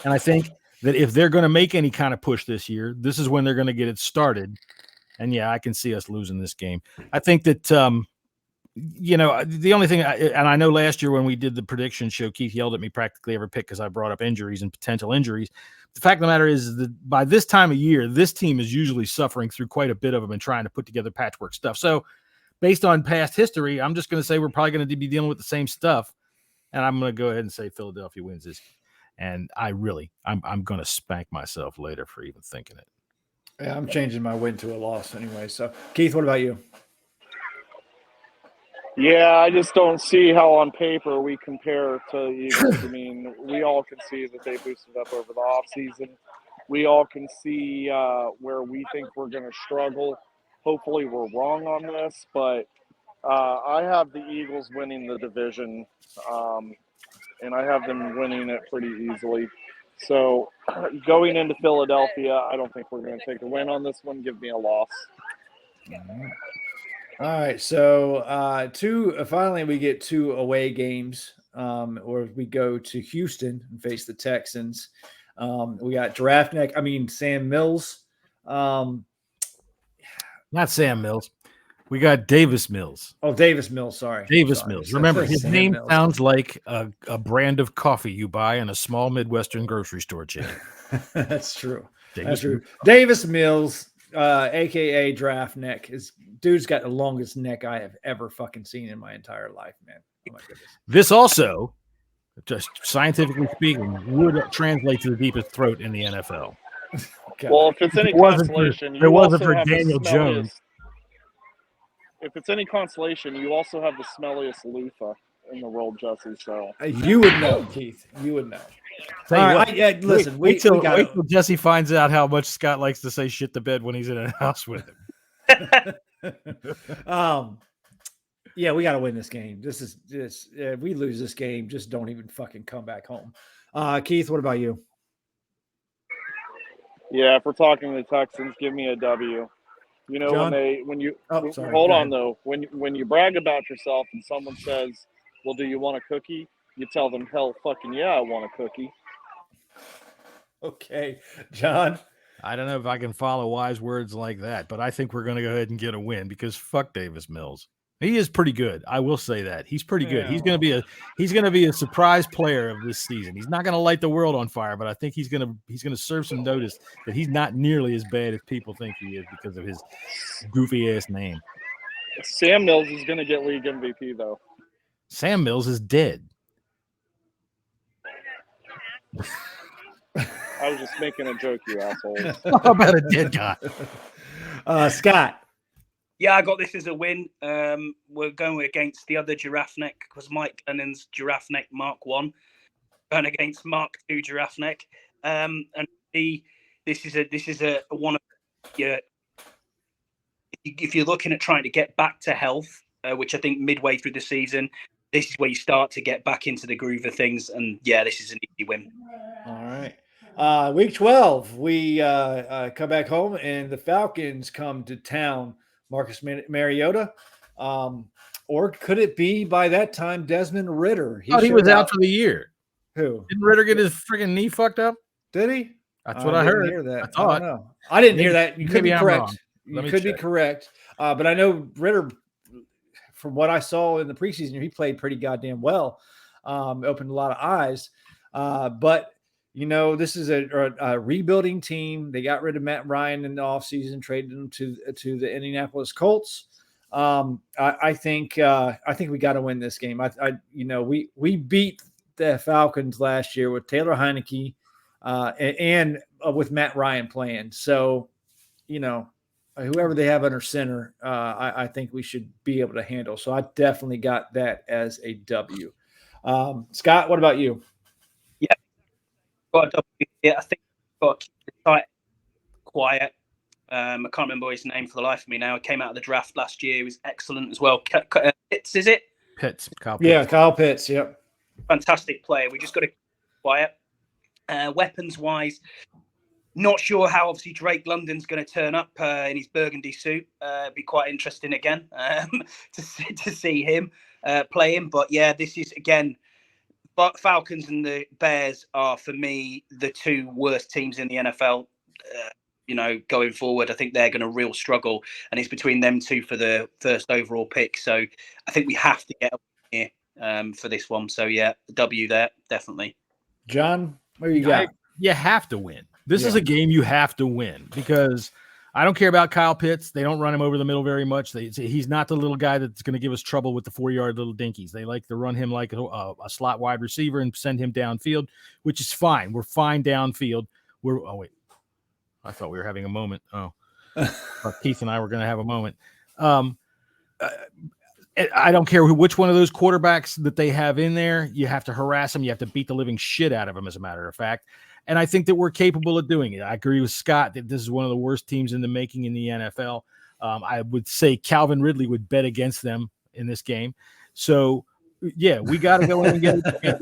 And I think that if they're going to make any kind of push this year, this is when they're going to get it started. And, yeah, I can see us losing this game. I think that the only thing, and I know last year when we did the prediction show, Keith yelled at me practically every pick because I brought up injuries and potential injuries. The fact of the matter is that by this time of year, this team is usually suffering through quite a bit of them and trying to put together patchwork stuff. So based on past history, I'm just going to say we're probably going to be dealing with the same stuff. And I'm going to go ahead and say Philadelphia wins this. And I'm going to spank myself later for even thinking it. Yeah, I'm changing my win to a loss anyway. So, Keith, what about you? Yeah, I just don't see how on paper we compare to the Eagles. I mean, we all can see that they boosted up over the offseason. We all can see where we think we're going to struggle. Hopefully we're wrong on this, but I have the Eagles winning the division, and I have them winning it pretty easily. So going into Philadelphia, I don't think we're going to take a win on this one. Give me a loss. All right, so finally we get 2 away games, or we go to Houston and face the Texans. We got Sam Mills. Not Sam Mills. We got Davis Mills. Oh, Davis Mills, sorry. Mills. Remember, his name sounds like a brand of coffee you buy in a small Midwestern grocery store chain. That's true. Davis Mills, a.k.a. Draft Neck. Dude's got the longest neck I have ever fucking seen in my entire life, man. Oh, my goodness. This also, just scientifically speaking, would translate to the deepest throat in the NFL. Okay. Well, if it's any consolation, it wasn't for Daniel Jones. If it's any consolation, you also have the smelliest loofah in the world, Jesse. So you would know, Keith. You would know. Listen, wait till Jesse finds out how much Scott likes to say shit to bed when he's in a house with him. Yeah, we got to win this game. If we lose this game, just don't even fucking come back home. Keith, what about you? Yeah, if we're talking the Texans, give me a W. You know, John? Sorry. Hold Go on ahead. though, when you brag about yourself and someone says, "Well, do you want a cookie?" You tell them, "Hell, fucking yeah, I want a cookie." Okay, John. I don't know if I can follow wise words like that, but I think we're going to go ahead and get a win because fuck Davis Mills. He is pretty good. I will say that he's pretty good. He's going to be a surprise player of this season. He's not going to light the world on fire, but I think he's going to serve some notice that he's not nearly as bad as people think he is because of his goofy ass name. Sam Mills is going to get league MVP though. Sam Mills is dead. I was just making a joke, you assholes. How about a dead guy? Scott. Yeah, I got this as a win. We're going against the other giraffe neck because Mike Lennon's giraffe neck Mark 1, going against Mark 2 giraffe neck. And this is a one of your. If you're looking at trying to get back to health, which I think midway through the season, this is where you start to get back into the groove of things. And yeah, this is an easy win. All right. Week 12, we come back home and the Falcons come to town. Marcus Mariota. Or could it be by that time Desmond Ritter? He was out for the year. Who? Didn't Ritter get his freaking knee fucked up? Did he? That's what I heard. Hear that. I thought. I don't know. I didn't hear that. You could be correct. You could be correct. But I know Ritter, from what I saw in the preseason, he played pretty goddamn well. Opened a lot of eyes. But you know, this is a rebuilding team. They got rid of Matt Ryan in the offseason, traded him to the Indianapolis Colts. I think we got to win this game. We beat the Falcons last year with Taylor Heineke and with Matt Ryan playing. So, you know, whoever they have under center, I think we should be able to handle. So I definitely got that as a W. Scott, what about you? Got a W. Yeah, I think got to keep the site quiet. I can't remember his name for the life of me now. He came out of the draft last year. He was excellent as well. Pitts, is it? Pitts. Kyle Pitts. Yeah, Kyle Pitts. Yep. Fantastic player. We just got to keep quiet. Weapons-wise, not sure how obviously Drake London's going to turn up in his burgundy suit. Be quite interesting again to see him playing. But yeah, this is again. But Falcons and the Bears are, for me, the two worst teams in the NFL. Going forward, I think they're going to real struggle, and it's between them two for the first overall pick. So I think we have to get here for this one. So yeah, the W there, definitely. John, what do you got? You have to win. This is a game you have to win because I don't care about Kyle Pitts. They don't run him over the middle very much. He's not the little guy that's going to give us trouble with the 4-yard little dinkies. They like to run him like a slot wide receiver and send him downfield, which is fine. We're fine downfield. Wait. I thought we were having a moment. Keith and I were going to have a moment. I don't care which one of those quarterbacks that they have in there. You have to harass them. You have to beat the living shit out of them, as a matter of fact. And I think that we're capable of doing it. I agree with Scott that this is one of the worst teams in the making in the NFL. I would say Calvin Ridley would bet against them in this game. So, yeah, we got to go in and get a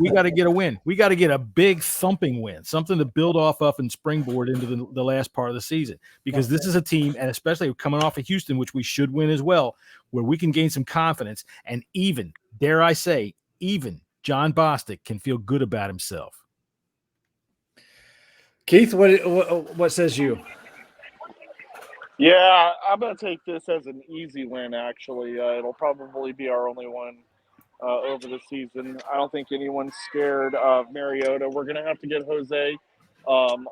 win. We got to get a big thumping win, something to build off of and springboard into the last part of the season. Because this is a team, and especially coming off of Houston, which we should win as well, where we can gain some confidence. And even, dare I say, even John Bostic can feel good about himself. Keith, what says you? Yeah, I'm going to take this as an easy win, actually. It'll probably be our only one over the season. I don't think anyone's scared of Mariota. We're going to have to get Jose on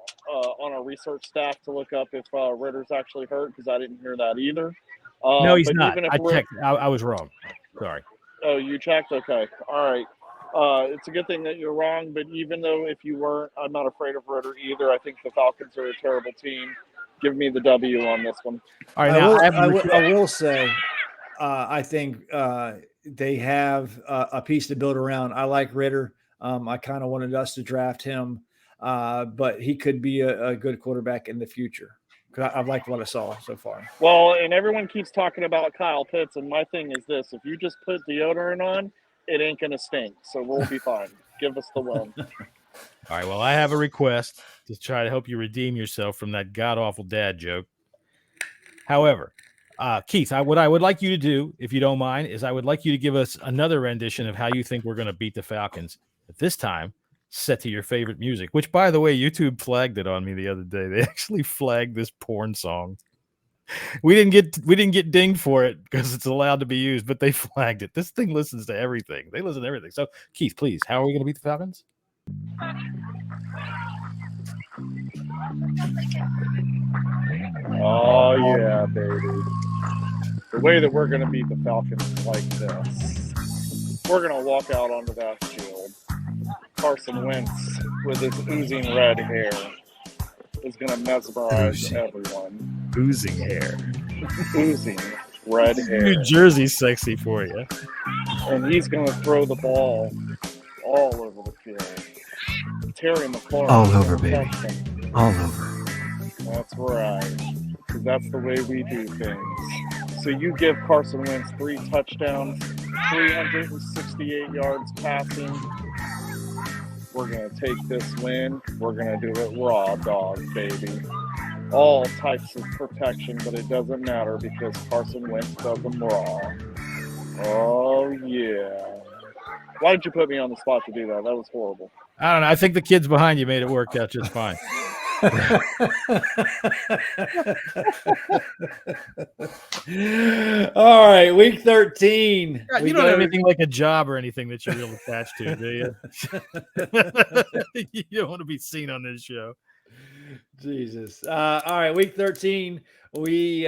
our research staff to look up if Ritter's actually hurt, because I didn't hear that either. No, he's not. I checked. I was wrong. Sorry. Oh, you checked? Okay. All right. It's a good thing that you're wrong, but even though if you weren't, I'm not afraid of Ritter either. I think the Falcons are a terrible team. Give me the W on this one. All right, now I will say, I think they have a piece to build around. I like Ritter. I kind of wanted us to draft him, but he could be a good quarterback in the future. because I've liked what I saw so far. Well, and everyone keeps talking about Kyle Pitts, and my thing is this: if you just put deodorant on, it ain't gonna stink, so we'll be fine. Give us the win. All right, well, I have a request to try to help you redeem yourself from that god-awful dad joke. However, Keith, what I would like you to do, if you don't mind, is I would like you to give us another rendition of how you think we're going to beat the Falcons. At this time, set to your favorite music, which, by the way, YouTube flagged it on me the other day. They actually flagged this porn song. We didn't get dinged for it because it's allowed to be used, but they flagged it. This thing listens to everything. They listen to everything. So, Keith, please, how are we going to beat the Falcons? Oh yeah, baby. The way that we're gonna beat the Falcons is like this. We're gonna walk out onto that field. Carson Wentz with his oozing red hair is gonna mesmerize everyone. Oozing hair. Oozing red hair. New Jersey's sexy for you. And he's gonna throw the ball all over the field. Terry McLaurin. All over, baby. All over. That's right. Because that's the way we do things. So you give Carson Wentz 3 touchdowns, 368 yards passing. We're going to take this win. We're going to do it raw dog, baby. All types of protection, but it doesn't matter because Carson Wentz does them raw. Oh, yeah. Why did you put me on the spot to do that? That was horrible. I don't know. I think the kids behind you made it work out just fine. All right, week 13. God, you don't have anything like a job or anything that you're real attached to, do you? You don't want to be seen on this show. Jesus. All right, week 13, we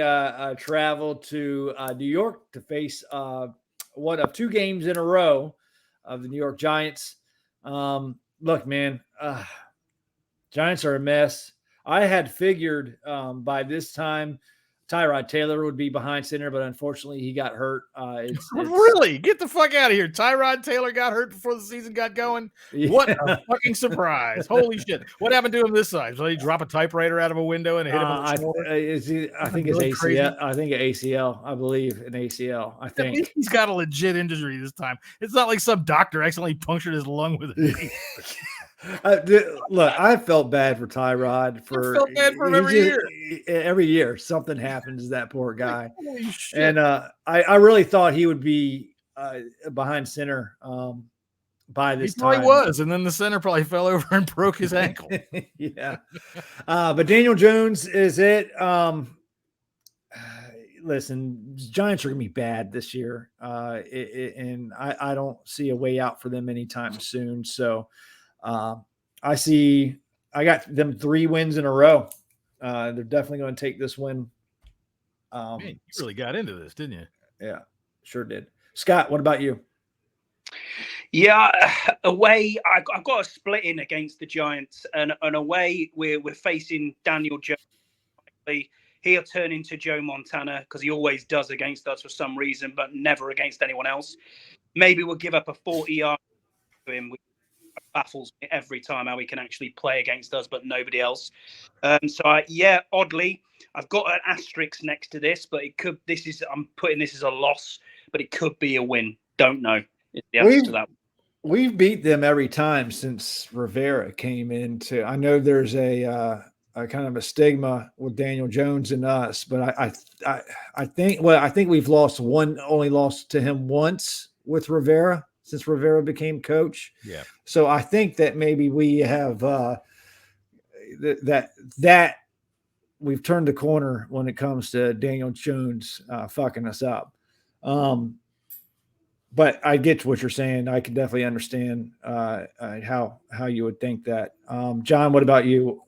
traveled to New York to face one of 2 games in a row of the New York Giants. Look, man, Giants are a mess. I had figured by this time Tyrod Taylor would be behind center, but unfortunately he got hurt. Really? Get the fuck out of here. Tyrod Taylor got hurt before the season got going? Yeah. What a fucking surprise. Holy shit. What happened to him this time? Did he drop a typewriter out of a window and hit him on the shoulder? I think it's ACL. Crazy? I think ACL. I believe an ACL. I think he's got a legit injury this time. It's not like some doctor accidentally punctured his lung with a knee. Look, I felt bad for Tyrod. I felt bad for him every year. Every year, something happens to that poor guy. Holy shit. And I really thought he would be behind center by this time. He was, and then the center probably fell over and broke his ankle. Yeah. But Daniel Jones is it. Listen, Giants are going to be bad this year, and I don't see a way out for them anytime soon. So I got them 3 wins in a row. They're definitely going to take this win. Man, you really got into this, didn't you? Yeah, sure did. Scott, what about you? Yeah, away, I've got a split in against the Giants, and away we're facing Daniel Jones. He'll turn into Joe Montana because he always does against us for some reason, but never against anyone else. Maybe we'll give up a 40-yard to him. It baffles me every time how he can actually play against us, but nobody else. Oddly, I've got an asterisk next to this, but it could. I'm putting this as a loss, but it could be a win. Don't know. It's the answer to that. We've beat them every time since Rivera came into. I know there's a kind of a stigma with Daniel Jones and us, but I think we've only lost to him once with Rivera since Rivera became coach. Yeah. So I think that maybe we have that we've turned the corner when it comes to Daniel Jones fucking us up. But I get what you're saying. I can definitely understand how you would think that. John, what about you?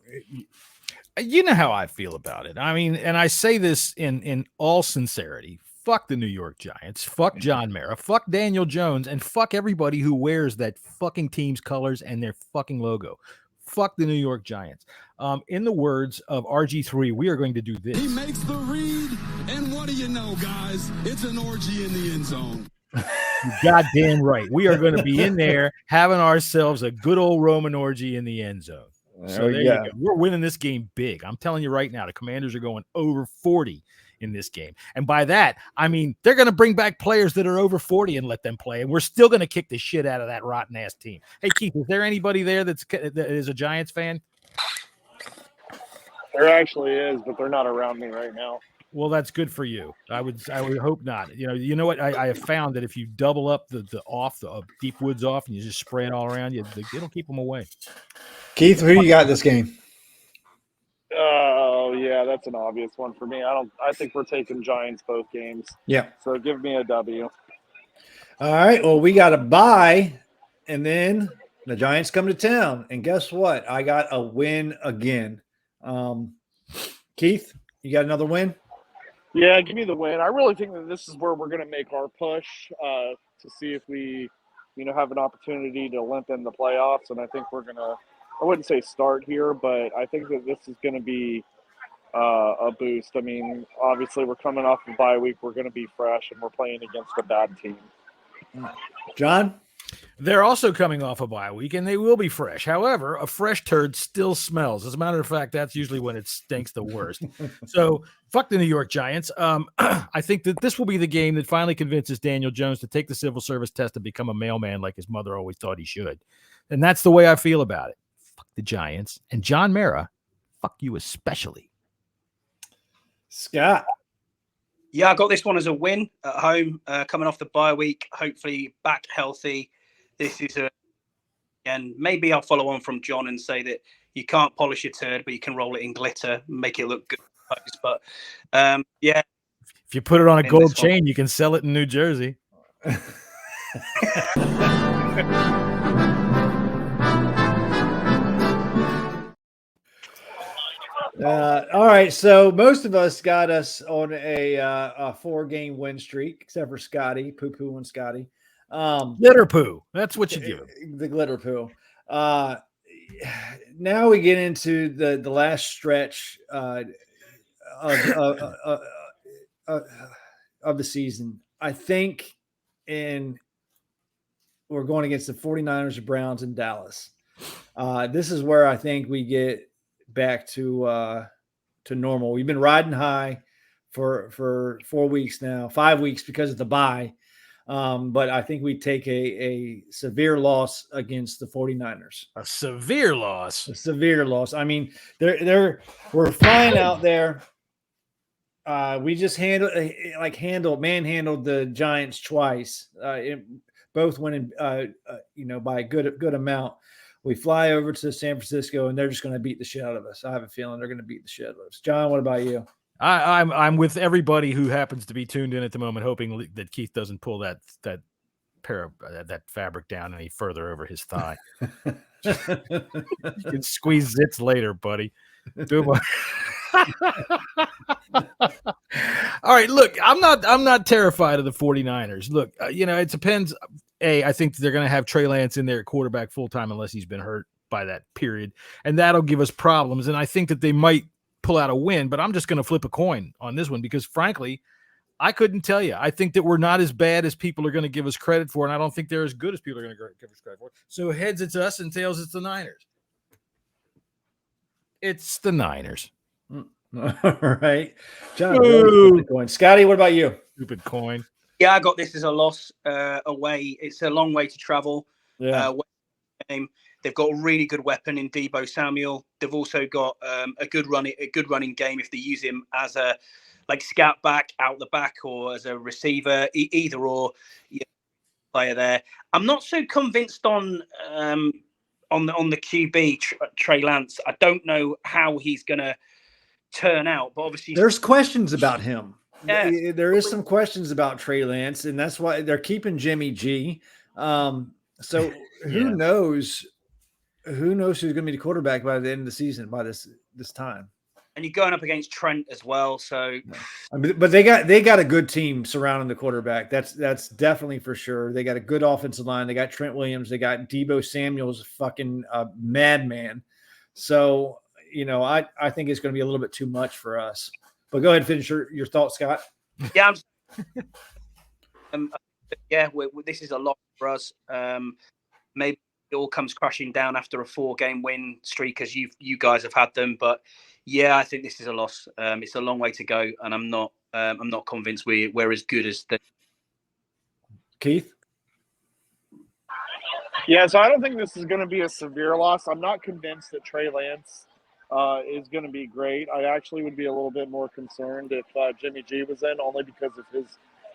You know how I feel about it. I mean, and I say this in all sincerity. Fuck the New York Giants. Fuck John Mara. Fuck Daniel Jones. And fuck everybody who wears that fucking team's colors and their fucking logo. Fuck the New York Giants. In the words of RG3, we are going to do this. He makes the read, and what do you know, guys? It's an orgy in the end zone. Goddamn right. We are going to be in there having ourselves a good old Roman orgy in the end zone. So there you go. We're winning this game big. I'm telling you right now, the Commanders are going over 40 in this game. And by that, I mean, they're going to bring back players that are over 40 and let them play. And we're still going to kick the shit out of that rotten ass team. Hey, Keith, is there anybody there that is a Giants fan? There actually is, but they're not around me right now. Well, that's good for you. I would hope not. You know what? I have found that if you double up the deep woods off and you just spray it all around, it'll keep them away. Keith, who you got this game? Oh yeah, that's an obvious one for me. I think we're taking Giants both games. Yeah. So give me a W. All right. Well, we got a bye, and then the Giants come to town. And guess what? I got a win again. Keith, you got another win? Yeah, give me the win. I really think that this is where we're going to make our push to see if we, have an opportunity to limp in the playoffs. And I think we're going to, I wouldn't say start here, but I think that this is going to be a boost. I mean, obviously we're coming off a bye week. We're going to be fresh, and we're playing against a bad team. John? They're also coming off a bye week, and they will be fresh. However, a fresh turd still smells. As a matter of fact, that's usually when it stinks the worst. So, fuck the New York Giants. I think that this will be the game that finally convinces Daniel Jones to take the civil service test and become a mailman like his mother always thought he should. And that's the way I feel about it. Fuck the Giants. And John Mara, fuck you especially. Scott? Yeah, I got this one as a win at home, coming off the bye week, hopefully back healthy. This is and maybe I'll follow on from John and say that you can't polish a turd, but you can roll it in glitter, make it look good. But yeah. If you put it on a gold chain, you can sell it in New Jersey. All right, so most of us got us on a 4-game win streak, except for Scotty, poo-poo and Scotty. Glitter poo. That's what you give him. The glitter poo. Now we get into the last stretch of the season. I think we're going against the 49ers, the Browns, and Dallas. This is where I think we get back to normal. We've been riding high for 4 weeks now, 5 weeks because of the bye. But I think we take a severe loss against the 49ers. A severe loss. A severe loss. I mean, we're flying out there. We just manhandled the Giants twice. Both winning, by a good amount. We fly over to San Francisco, and they're just going to beat the shit out of us. I have a feeling they're going to beat the shit out of us. John, what about you? I'm with everybody who happens to be tuned in at the moment, hoping that Keith doesn't pull that pair of that fabric down any further over his thigh. You can squeeze zits later, buddy. All right, look, I'm not terrified of the 49ers. Look, it depends. I think they're going to have Trey Lance in there at quarterback full time unless he's been hurt by that period, and that'll give us problems. And I think that they might pull out a win, but I'm just going to flip a coin on this one because, frankly, I couldn't tell you. I think that we're not as bad as people are going to give us credit for, and I don't think they're as good as people are going to give us credit for. So heads, it's us, and tails, it's the Niners. It's the Niners. All right. John, Scotty, what about you? Stupid coin. Yeah, I got this as a loss away. It's a long way to travel. Yeah. They've got a really good weapon in Deebo Samuel. They've also got a good running game if they use him as a scout back out the back or as a receiver, either or player there. I'm not so convinced on the QB Trey Lance. I don't know how he's going to turn out, but obviously there's questions about him. Yeah. There is some questions about Trey Lance, and that's why they're keeping Jimmy G. So who knows? Who knows who's going to be the quarterback by the end of the season by this time? And you're going up against Trent as well. So, but they got a good team surrounding the quarterback. That's definitely for sure. They got a good offensive line. They got Trent Williams. They got Deebo Samuel's fucking madman. So I think it's going to be a little bit too much for us. But go ahead and finish your thoughts, Scott. Yeah, this is a lot for us. Maybe it all comes crashing down after a 4-game win streak, as you guys have had them. But yeah, I think this is a loss. It's a long way to go, and I'm not convinced we're as good as the. Keith? Yeah, so I don't think this is going to be a severe loss. I'm not convinced that Trey Lance is going to be great. I actually would be a little bit more concerned if Jimmy G was in, only because of his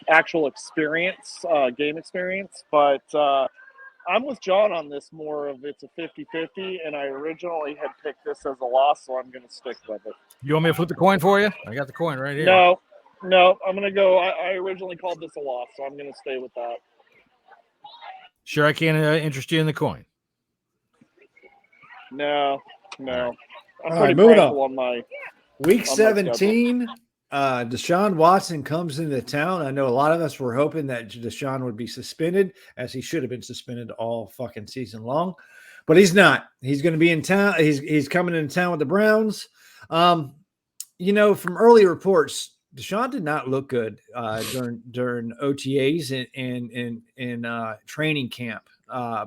actual experience, game experience. But I'm with John on this more of it's a 50-50, and I originally had picked this as a loss, so I'm going to stick with it. You want me to flip the coin for you? I got the coin right here. No, I'm going to go. I originally called this a loss, so I'm going to stay with that. Sure, I can't interest you in the coin. No. I'm All pretty right, moving prideful on. on my Week on my 17, Deshaun Watson comes into town. I know a lot of us were hoping that Deshaun would be suspended, as he should have been suspended all fucking season long, but he's not. He's going to be in town. He's coming into town with the Browns. From early reports, Deshaun did not look good during OTAs and training camp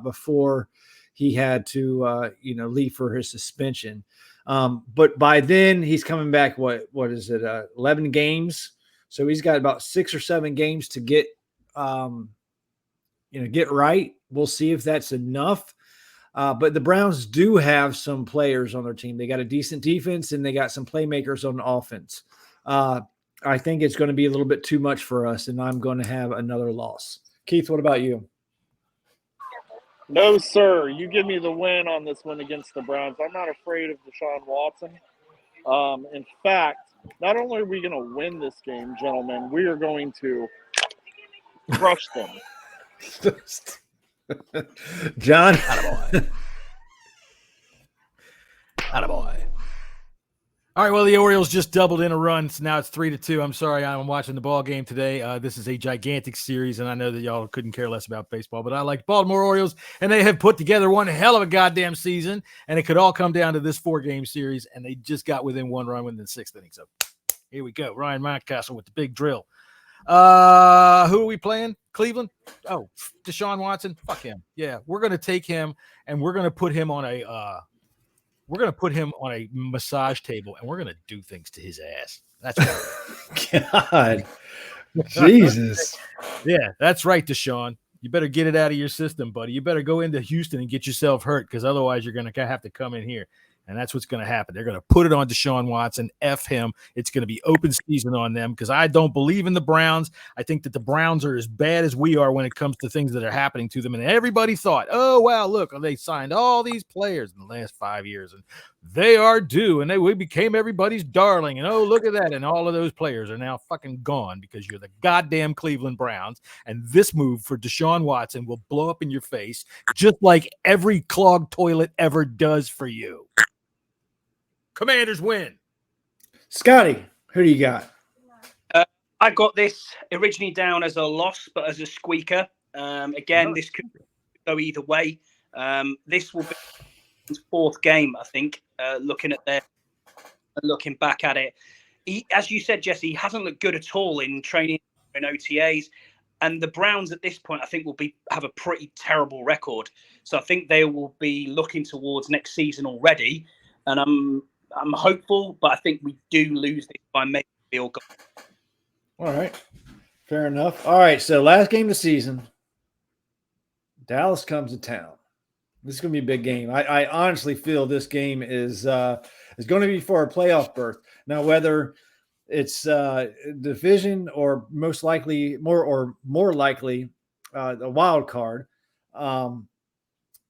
before he had to leave for his suspension. But by then he's coming back. What is it? 11 games. So he's got about 6 or 7 games to get right. We'll see if that's enough. But the Browns do have some players on their team. They got a decent defense and they got some playmakers on offense. I think it's going to be a little bit too much for us, and I'm going to have another loss. Keith, what about you? No, sir. You give me the win on this one against the Browns. I'm not afraid of Deshaun Watson. In fact, not only are we going to win this game, gentlemen, we are going to crush them. John? Attaboy. All right, well, the Orioles just doubled in a run, so now it's 3-2. I'm sorry, I'm watching the ball game today. This is a gigantic series, and I know that y'all couldn't care less about baseball, but I like Baltimore Orioles, and they have put together one hell of a goddamn season, and it could all come down to this 4-game series, and they just got within 1 run within the 6th inning. So here we go. Ryan Mountcastle with the big drill. Who are we playing? Cleveland? Oh, Deshaun Watson? Fuck him. Yeah, we're going to take him, and we're going to put him on a massage table, and we're going to do things to his ass. That's right. God. Jesus. Yeah, that's right, Deshaun. You better get it out of your system, buddy. You better go into Houston and get yourself hurt, because otherwise you're going to have to come in here. And that's what's going to happen. They're going to put it on Deshaun Watson, F him. It's going to be open season on them, because I don't believe in the Browns. I think that the Browns are as bad as we are when it comes to things that are happening to them. And everybody thought, oh, wow, look, they signed all these players in the last 5 years, and they are due, and we became everybody's darling. And, oh, look at that. And all of those players are now fucking gone because you're the goddamn Cleveland Browns. And this move for Deshaun Watson will blow up in your face, just like every clogged toilet ever does for you. Commanders win. Scotty, who do you got? I got this originally down as a loss, but as a squeaker. Again, this could go either way. This will be his 4th game, I think, looking back at it. As you said, Jesse, he hasn't looked good at all in training and OTAs. And the Browns at this point, I think, will have a pretty terrible record. So I think they will be looking towards next season already. And I'm hopeful, but I think we do lose this by maybe a field goal. All right. Fair enough. All right. So last game of the season, Dallas comes to town. This is going to be a big game. I honestly feel this game is going to be for a playoff berth. Now, whether it's division or more likely the wild card,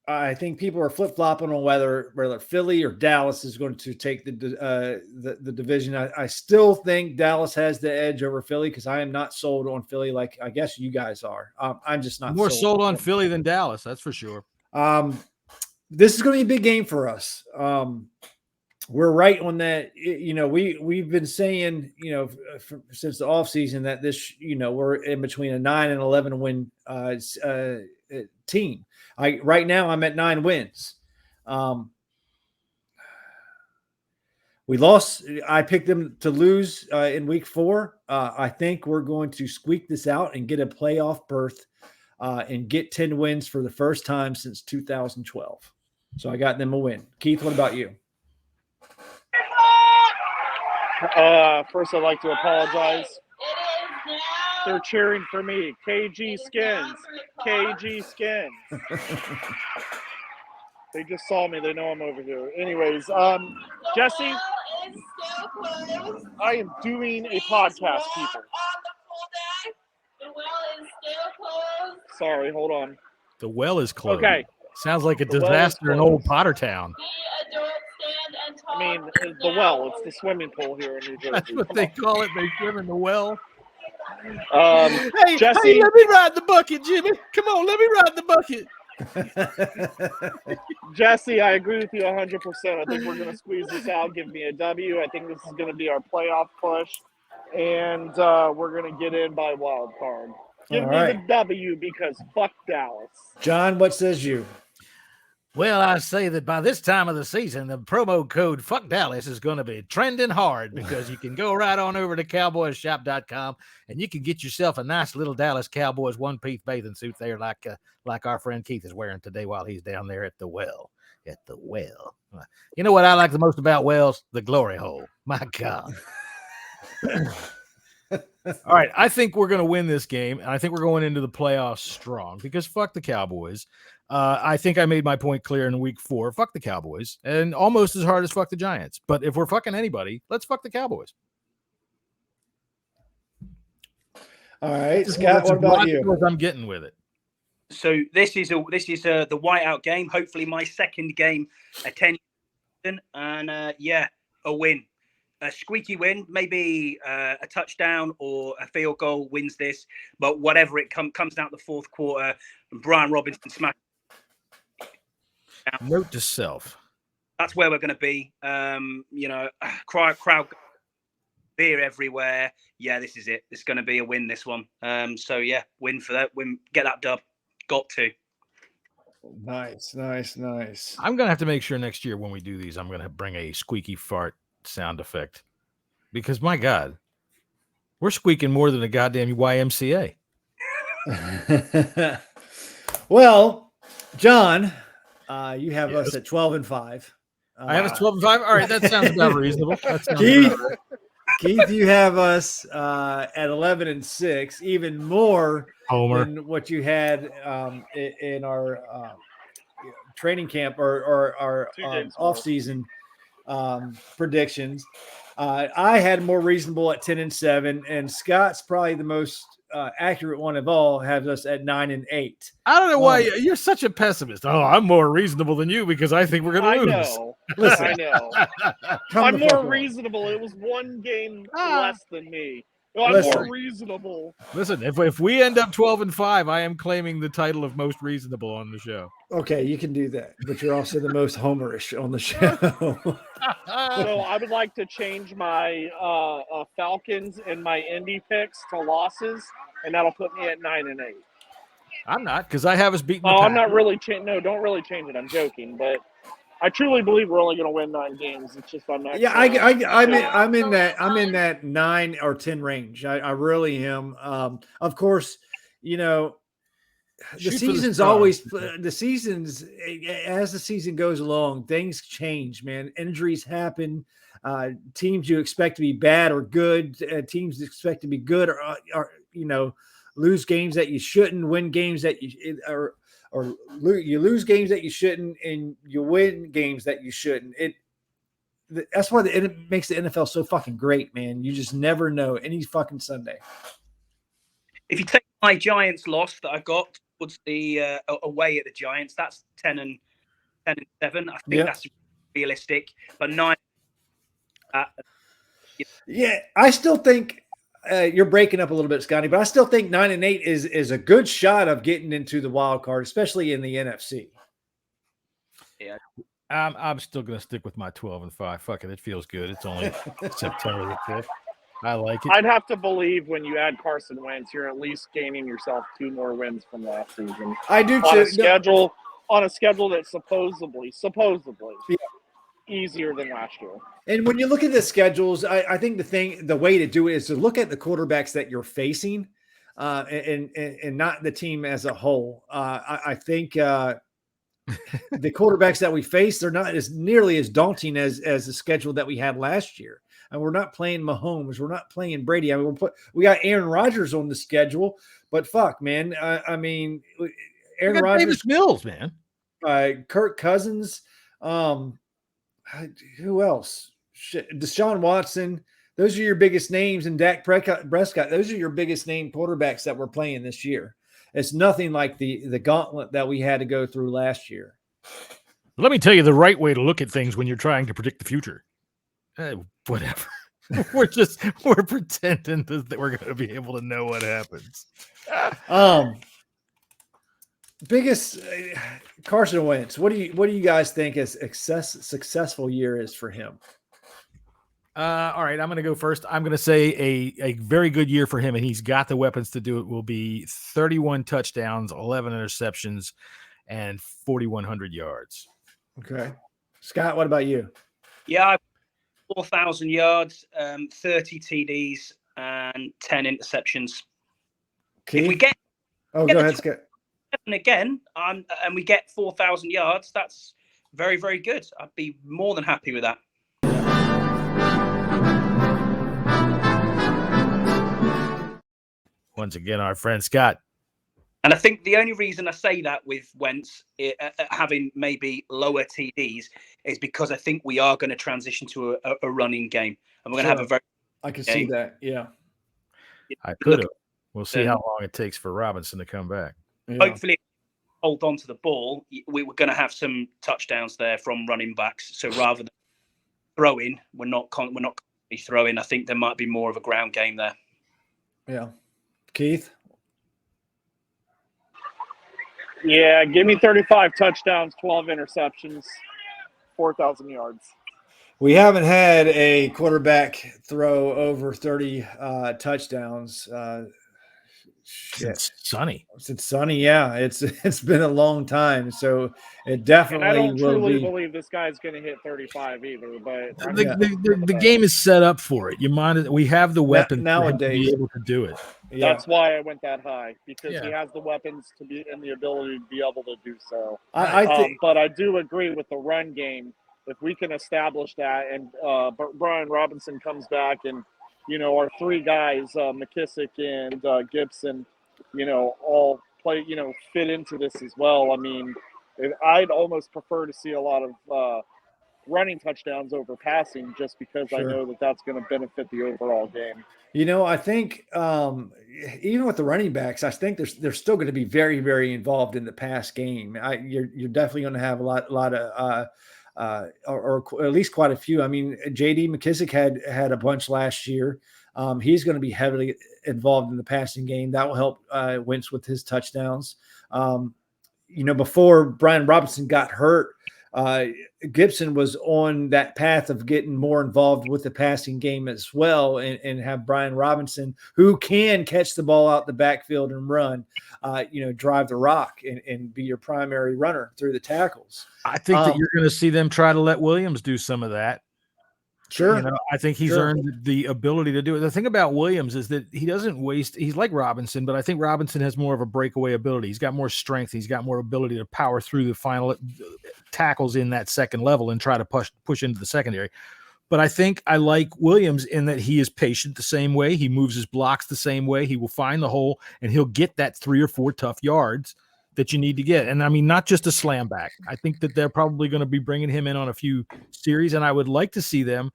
I think people are flip-flopping on whether Philly or Dallas is going to take the division. I still think Dallas has the edge over Philly, because I am not sold on Philly like I guess you guys are. I'm just not more sold on Philly than Dallas, that's for sure. This is going to be a big game for us. We're right on that. We've been saying, since the offseason that this, we're in between a 9 and 11 win team. Right now I'm at 9 wins. We lost. I picked them to lose in week 4. I think we're going to squeak this out and get a playoff berth and get 10 wins for the first time since 2012. So I got them a win. Keith, what about you? First, I'd like to apologize. They're cheering for me. KG Skins. KG Skins. They just saw me. They know I'm over here. Anyways, Jesse, I am doing a podcast, people. Sorry, hold on. The well is closed. Okay. Sounds like a The well disaster is in old Pottertown. I mean, the well. It's the swimming pool here in New Jersey. That's what they call it. They swim in the well. Hey, Jesse, hey, let me ride the bucket, Jimmy. Come on, let me ride the bucket. Jesse, I agree with you 100%. I think we're going to squeeze this out. Give me a W. I think this is going to be our playoff push, and we're going to get in by wild card. Give me the W because fuck Dallas. John, what says you? Well, I say that by this time of the season, the promo code Fuck Dallas is going to be trending hard because you can go right on over to cowboysshop.com and you can get yourself a nice little Dallas Cowboys one-piece bathing suit there like our friend Keith is wearing today while he's down there at the well. At the well. You know what I like the most about wells? The glory hole. My God. All right, I think we're going to win this game, and I think we're going into the playoffs strong because fuck the Cowboys. I think I made my point clear in week 4. Fuck the Cowboys, and almost as hard as fuck the Giants. But if we're fucking anybody, let's fuck the Cowboys. All right, Scott, what about you? I'm getting with it. So this is the whiteout game. Hopefully, my second game attended, and a win. A squeaky win, maybe a touchdown or a field goal wins this, but whatever it comes out the fourth quarter, and Brian Robinson smashed. Note to self. That's where we're going to be. Crowd beer everywhere. Yeah, this is it. It's going to be a win, this one. Win for that. Win, get that dub. Got to. Nice. I'm going to have to make sure next year when we do these, I'm going to bring a squeaky fart sound effect because my God, we're squeaking more than a goddamn YMCA. Well, John, you have us at 12-5. I have us 12-5. All right, that sounds about reasonable. Keith, you have us at 11-6, even more Homer than what you had in our training camp or our off-season predictions. I had more reasonable at 10-7, and Scott's probably the most accurate one of all, has us at 9-8. I don't know why you're such a pessimist. Oh, I'm more reasonable than you because I think we're going to lose. I know. I'm more reasonable. It was one game less than me. I'm more reasonable. Listen, if we end up 12-5, I am claiming the title of most reasonable on the show. Okay, you can do that, but you're also the most homerish on the show. So I would like to change my Falcons and my Indy picks to losses, and that'll put me at 9-8. I'm not, because I have us beaten. I'm not really No, don't really change it. I'm joking, but I truly believe we're only going to win 9 games. It's just I'm not. Yeah, I'm in that 9 or 10 range. I really am. Of course, the season's as the season goes along, things change, man. Injuries happen. Teams you expect to be bad or good. Teams expect to be good or lose games that you shouldn't, win games that you you lose games that you shouldn't, and you win games that you shouldn't. That's why it makes the NFL so fucking great, man. You just never know any fucking Sunday. If you take my Giants loss that I got towards the away at the Giants, that's 10-7. I think that's realistic, but 9. Yeah, I still think you're breaking up a little bit, Scotty, but I still think 9-8 is a good shot of getting into the wild card, especially in the NFC. Yeah, I'm still going to stick with my 12-5. Fuck it, it feels good. It's only September the 5th. I like it. I'd have to believe when you add Carson Wentz, you're at least gaining yourself 2 more wins from last season. I do too. On a schedule that's supposedly easier than last year. And when you look at the schedules, I think the way to do it is to look at the quarterbacks that you're facing. and not the team as a whole. I think the quarterbacks that we face, they're not as nearly as daunting as the schedule that we had last year. And we're not playing Mahomes. We're not playing Brady. I mean, we got Aaron Rodgers on the schedule, but fuck, man. I mean, Aaron Rodgers, Davis Mills, man. Kirk Cousins. Who else? Deshaun Watson. Those are your biggest names, and Dak Prescott. Those are your biggest name quarterbacks that we're playing this year. It's nothing like the gauntlet that we had to go through last year. Let me tell you the right way to look at things when you're trying to predict the future. Whatever. we're pretending that we're going to be able to know what happens. Biggest Carson Wentz. What do you guys think a successful year is for him? All right, I'm going to go first. I'm going to say a very good year for him, and he's got the weapons to do it. Will be 31 touchdowns, 11 interceptions, and 4,100 yards. Okay, Scott, what about you? Yeah, 4,000 yards, 30 TDs, and 10 interceptions. Keith? If we get go ahead, Scott. Again, and we get 4,000 yards, that's very, very good. I'd be more than happy with that. Once again, our friend Scott. And I think the only reason I say that with Wentz having maybe lower TDs is because I think we are going to transition to a running game, and we're going to have a very. I can see that. Yeah, I could have. We'll see how long it takes for Robinson to come back. Yeah. Hopefully, hold on to the ball. We were going to have some touchdowns there from running backs. So rather than throwing, we're not constantly throwing. I think there might be more of a ground game there. Yeah. Keith? Yeah, give me 35 touchdowns, 12 interceptions, 4,000 yards. We haven't had a quarterback throw over 30 touchdowns since Sonny. Since Sonny, yeah. It's been a long time, so it definitely and I don't will truly be. believe this guy's going to hit 35 either. But the game is set up for it. We have the weapons nowadays to be able to do it. Yeah. That's why I went that high, because he has the weapons to be and the ability to be able to do so. I think, but I do agree with the run game. If we can establish that, and Brian Robinson comes back, and our three guys, McKissick and Gibson, all play, fit into this as well. I mean, I'd almost prefer to see a lot of running touchdowns over passing, just because I know that that's going to benefit the overall game. I think even with the running backs, I think they're still going to be very, very involved in the pass game. You're definitely going to have a lot of or at least quite a few. I mean, J.D. McKissick had a bunch last year. He's going to be heavily involved in the passing game. That will help Wentz with his touchdowns. Before Brian Robinson got hurt, Gibson was on that path of getting more involved with the passing game as well, and have Brian Robinson, who can catch the ball out the backfield and run, drive the rock and be your primary runner through the tackles. I think that you're going to see them try to let Williams do some of that. Sure. I think he's earned the ability to do it. The thing about Williams is that he doesn't waste. He's like Robinson, but I think Robinson has more of a breakaway ability. He's got more strength. He's got more ability to power through the final tackles in that second level and try to push into the secondary. But I think I like Williams in that he is patient the same way. He moves his blocks the same way. He will find the hole, and he'll get that 3 or 4 tough yards that you need to get. And I mean, not just a slam back. I think that they're probably going to be bringing him in on a few series, and I would like to see them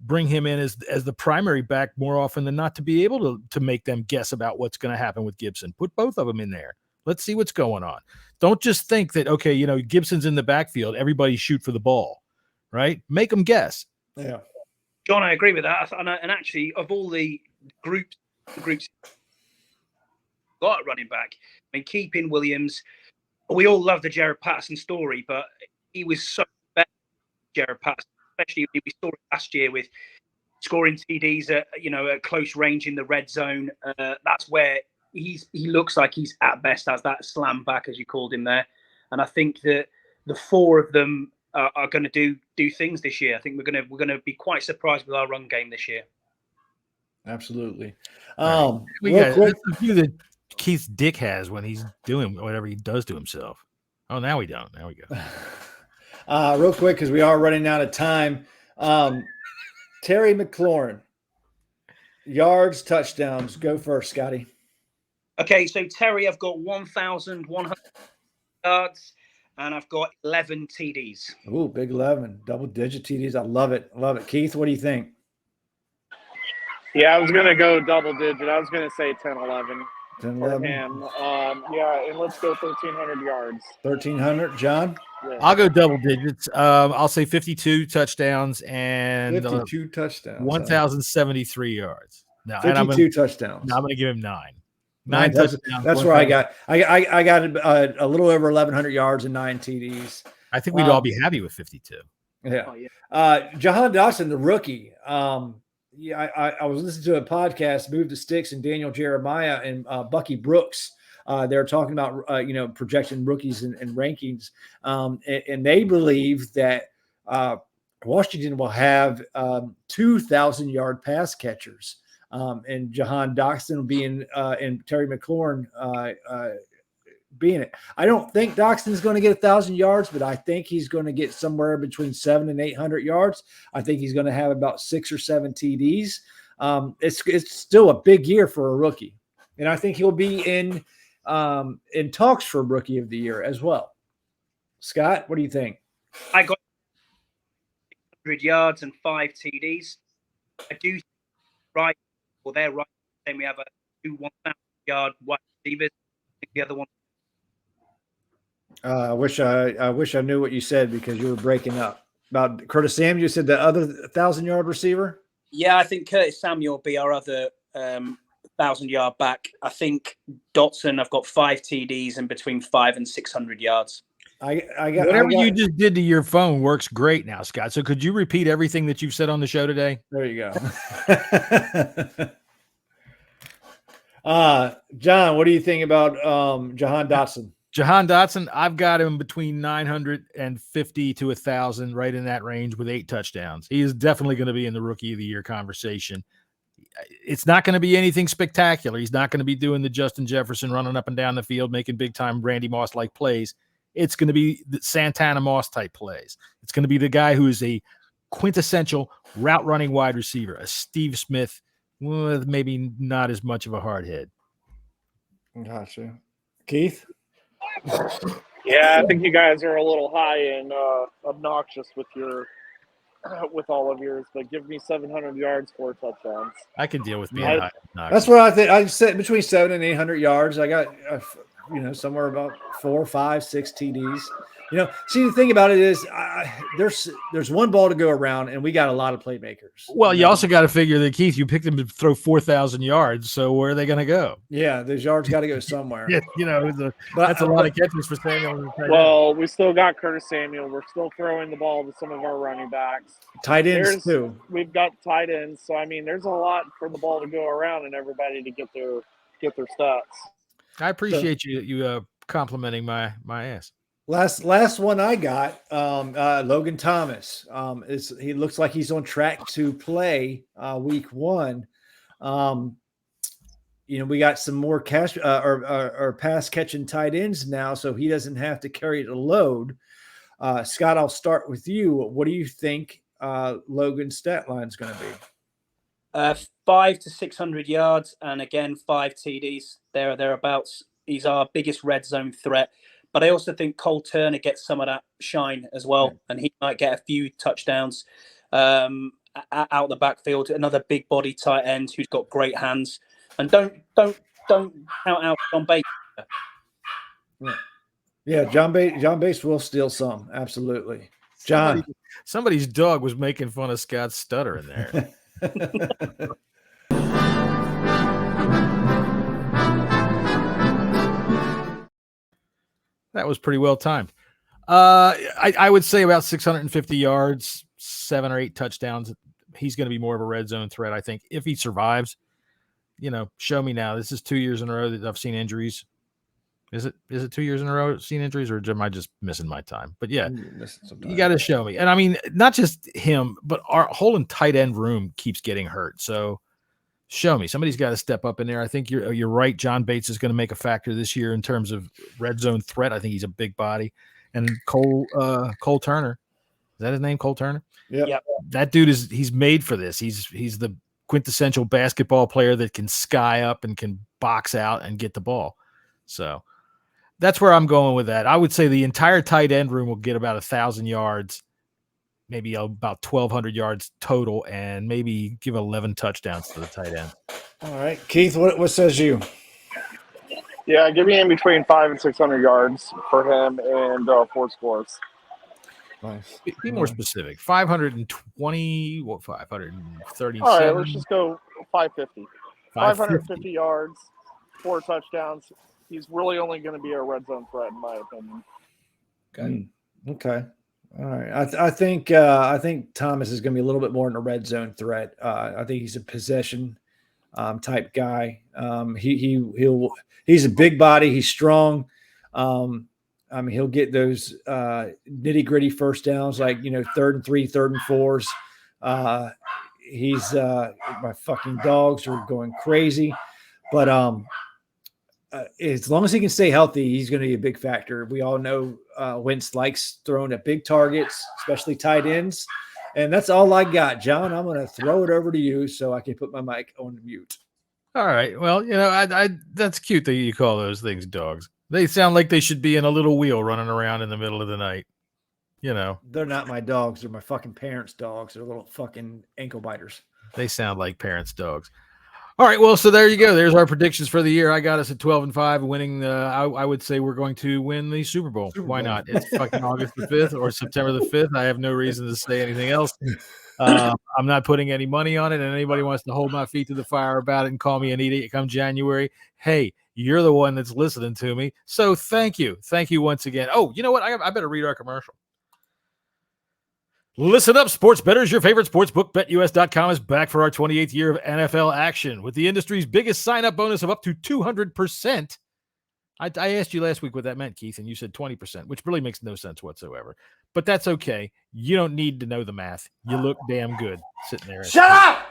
bring him in as the primary back more often than not, to be able to make them guess about what's going to happen with Gibson. Put both of them in there. Let's see what's going on. Don't just think that, okay, Gibson's in the backfield, everybody shoot for the ball, right? Make them guess. Yeah. John, I agree with that. And actually, of all the groups got a running back, I mean, keeping Williams, we all love the Jared Patterson story, but he was so better, Jared Patterson, especially we saw it last year with scoring TDs at close range in the red zone. That's where he looks like he's at best as that slam back, as you called him there. And I think that the 4 of them are going to do things this year. I think we're going to be quite surprised with our run game this year. Absolutely. We Real got quick, that's the view that Keith's dick has when he's doing whatever he does to himself. Oh, now we don't. Now we go. real quick, because we are running out of time. Terry McLaurin, yards, touchdowns. Go first, Scotty. Okay, so Terry, I've got 1,100 yards, and I've got 11 TDs. Ooh, big 11, double-digit TDs. I love it. Love it. Keith, what do you think? Yeah, I was going to go double digit. I was going to say 10, 11 10, for 11? him. Yeah, and let's go 1,300 yards. 1,300. John? Yeah. I'll go double digits. I'll say 52 touchdowns and 52 touchdowns. 1,073 yards. No, 52 touchdowns. No, I'm going to give him 9. 9 touchdowns. That's where I got. I got a little over 1,100 yards and 9 TDs. I think we'd all be happy with 52. Yeah. Oh, yeah. Jahan Dotson, the rookie. I was listening to a podcast, Move the Sticks, and Daniel Jeremiah and Bucky Brooks. They're talking about projecting rookies and rankings, and they believe that Washington will have 2,000-yard pass catchers, and Jahan Dotson will be in, and Terry McLaurin being it. I don't think Doxson's going to get 1,000 yards, but I think he's going to get somewhere between 700 and 800 yards. I think he's going to have about 6 or 7 TDs. It's still a big year for a rookie, and I think he'll be in talks for Rookie of the Year as well. Scott, what do you think? I got 100 yards and 5 TDs. I do right. Well, they're right. Then we have a 1,000-yard wide receivers. I think the other one. I wish I knew what you said because you were breaking up. About Curtis Samuel, you said the other 1,000-yard receiver? Yeah, I think Curtis Samuel will be our other 1,000-yard back. I think Dotson, I've got 5 TDs and between 500 and 600 yards. Whatever you just did to your phone works great now, Scott. So could you repeat everything that you've said on the show today? There you go. John, what do you think about Jahan Dotson? Jahan Dotson, I've got him between 950 to 1,000, right in that range with 8 touchdowns. He is definitely going to be in the Rookie of the Year conversation. It's not going to be anything spectacular. He's not going to be doing the Justin Jefferson running up and down the field, making big-time Randy Moss-like plays. It's going to be the Santana Moss-type plays. It's going to be the guy who is a quintessential route-running wide receiver, a Steve Smith with maybe not as much of a hard head. Gotcha. Keith? Yeah, I think you guys are a little high and obnoxious with all of yours, but give me 700 yards, 4 touchdowns. I can deal with being high. That's what I think. I said between 700 and 800 yards. I got somewhere about 4, 5, 6 TDs. See, the thing about it is there's one ball to go around, and we got a lot of playmakers. Well, you also got to figure that, Keith, you picked them to throw 4,000 yards, so where are they going to go? Yeah, those yards got to go somewhere. Yeah, that's a lot of catches for Samuel. Well, we still got Curtis Samuel. We're still throwing the ball to some of our running backs. Tight ends, too. We've got tight ends, so, I mean, there's a lot for the ball to go around and everybody to get their stats. I appreciate you complimenting my ass. Last one I got, Logan Thomas. He looks like he's on track to play week 1. We got some more cash or pass catching tight ends now, so he doesn't have to carry the load. Scott, I'll start with you. What do you think Logan's stat line is going to be? 500 to 600 yards, and again 5 TDs thereabouts. He's our biggest red zone threat. But I also think Cole Turner gets some of that shine as well, and he might get a few touchdowns out the backfield. Another big body tight end who's got great hands. And don't count out John Bates. Yeah, John Bates will steal some, absolutely. John, somebody's dog was making fun of Scott's stutter in there. That was pretty well timed. I would say about 650 yards, 7 or 8 touchdowns. He's going to be more of a red zone threat, I think, if he survives. Show me now. This is 2 years in a row that I've seen injuries. Is it 2 years in a row seen injuries, or am I just missing my time? But yeah, you got to show me. And I mean, not just him, but our whole tight end room keeps getting hurt. So Show me. Somebody's got to step up in there. I think you're right. John Bates is going to make a factor this year in terms of red zone threat. I think he's a big body. And Cole Turner, is that his name? Cole Turner? Yeah. That dude he's made for this. He's the quintessential basketball player that can sky up and can box out and get the ball. So that's where I'm going with that. I would say the entire tight end room will get about 1,000 yards, maybe about 1,200 yards total, and maybe give 11 touchdowns to the tight end. All right, Keith, what says you? Yeah, give me in between 500 and 600 yards for him and 4 scores. Nice. Be more specific. 520, what, 537? All right, let's just go 550. 550 yards, 4 touchdowns. He's really only going to be a red zone threat, in my opinion. Okay. All right. I think Thomas is going to be a little bit more in a red zone threat. I think he's a possession type guy. He's a big body. He's strong. He'll get those nitty gritty first downs, like 3rd and 3, 3rd and 4s. My fucking dogs are going crazy, but as long as he can stay healthy, he's going to be a big factor. We all know Wentz likes throwing at big targets, especially tight ends. And that's all I got, John. I'm going to throw it over to you so I can put my mic on mute. All right. Well, I that's cute that you call those things dogs. They sound like they should be in a little wheel running around in the middle of the night. They're not my dogs. They're my fucking parents' dogs. They're little fucking ankle biters. They sound like parents' dogs. All right, well, so there you go. There's our predictions for the year. I got us at 12-5, winning. I would say we're going to win the Super Bowl. Why not? It's fucking August the 5th or September the 5th. I have no reason to say anything else. I'm not putting any money on it, and anybody wants to hold my feet to the fire about it and call me an idiot come January, hey, you're the one that's listening to me. So thank you. Thank you once again. Oh, you know what? I better read our commercial. Listen up, sports bettors. Your favorite sportsbook, BetUS.com, is back for our 28th year of NFL action with the industry's biggest sign-up bonus of up to 200%. I asked you last week what that meant, Keith, and you said 20%, which really makes no sense whatsoever. But that's okay. You don't need to know the math. You look damn good sitting there. Shut up!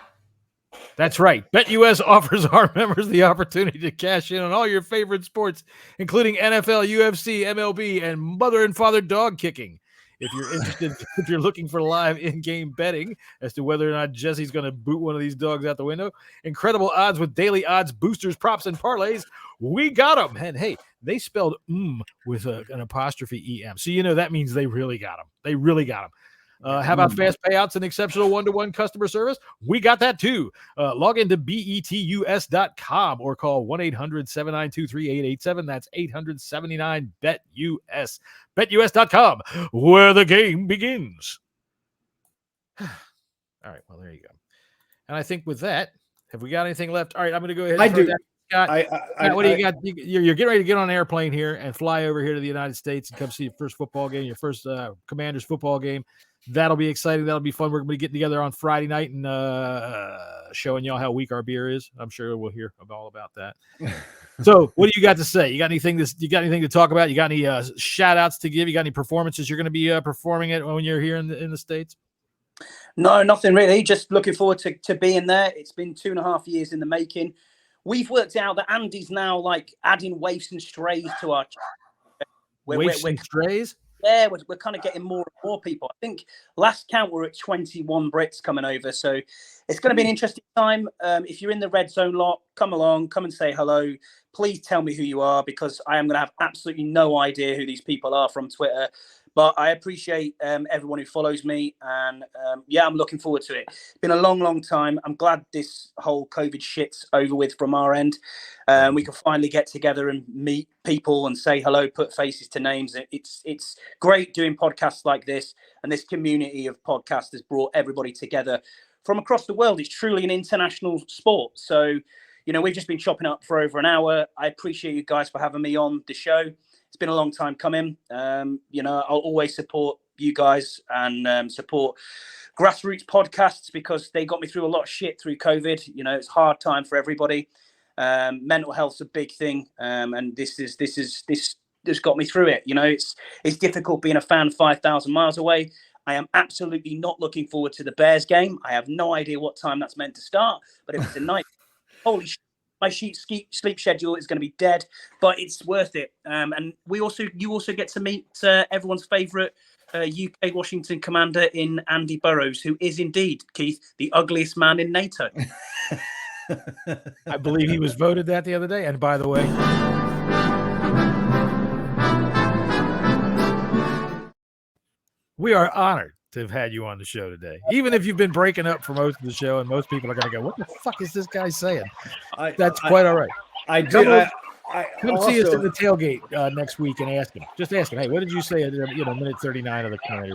That's right. BetUS offers our members the opportunity to cash in on all your favorite sports, including NFL, UFC, MLB, and mother and father dog kicking. If you're interested, if you're looking for live in-game betting as to whether or not Jesse's going to boot one of these dogs out the window, incredible odds with daily odds, boosters, props, and parlays, we got them. And hey, they spelled with an apostrophe EM. So, that means they really got them. They really got them. How about fast payouts and exceptional one-to-one customer service? We got that too. Log into betus.com or call 1-800-792-3887. That's 800-79-BET-US. BetUS.com, where the game begins. All right, well, there you go. And I think with that, have we got anything left? All right, I'm going to go ahead. I do. Scott, what do you got? You're getting ready to get on an airplane here and fly over here to the United States and come see your first football game, your first Commanders football game. That'll be exciting. That'll be fun. We're going to be getting together on Friday night and showing y'all how weak our beer is. I'm sure we'll hear all about that. So what do you got to say? You got anything to talk about? You got any shout outs to give? You got any performances you're going to be performing it when you're here in the States? No, nothing really. Just looking forward to being there. It's been 2.5 years in the making. We've worked out that Andy's now like adding waifs and strays to our waifs and strays? Yeah, we're kind of getting more and more people. I think last count we're at 21 Brits coming over. So it's going to be an interesting time. If you're in the red zone lot, come along, come and say hello. Please tell me who you are, because I am going to have absolutely no idea who these people are from Twitter. But I appreciate everyone who follows me. And I'm looking forward to it. It's been a long, long time. I'm glad this whole COVID shit's over with from our end. We can finally get together and meet people and say hello, put faces to names. It's great doing podcasts like this. And this community of podcasters brought everybody together from across the world. It's truly an international sport. So, we've just been chopping up for over an hour. I appreciate you guys for having me on the show. It's been a long time coming. I'll always support you guys and support grassroots podcasts, because they got me through a lot of shit through COVID. It's a hard time for everybody. Mental health's a big thing. And this got me through it. It's difficult being a fan 5,000 miles away. I am absolutely not looking forward to the Bears game. I have no idea what time that's meant to start, but if it's a night, holy shit, my sleep schedule is going to be dead, but it's worth it. And you also get to meet everyone's favorite UK Washington commander in Andy Burrows, who is indeed, Keith, the ugliest man in NATO. I believe he was voted that the other day. And by the way, we are honored to have had you on the show today. Even if you've been breaking up for most of the show, and most people are going to go, "What the fuck is this guy saying?" That's quite all right. I do. Come see us in the tailgate next week and ask him. Just ask him, "Hey, what did you say at minute 39 of the current?"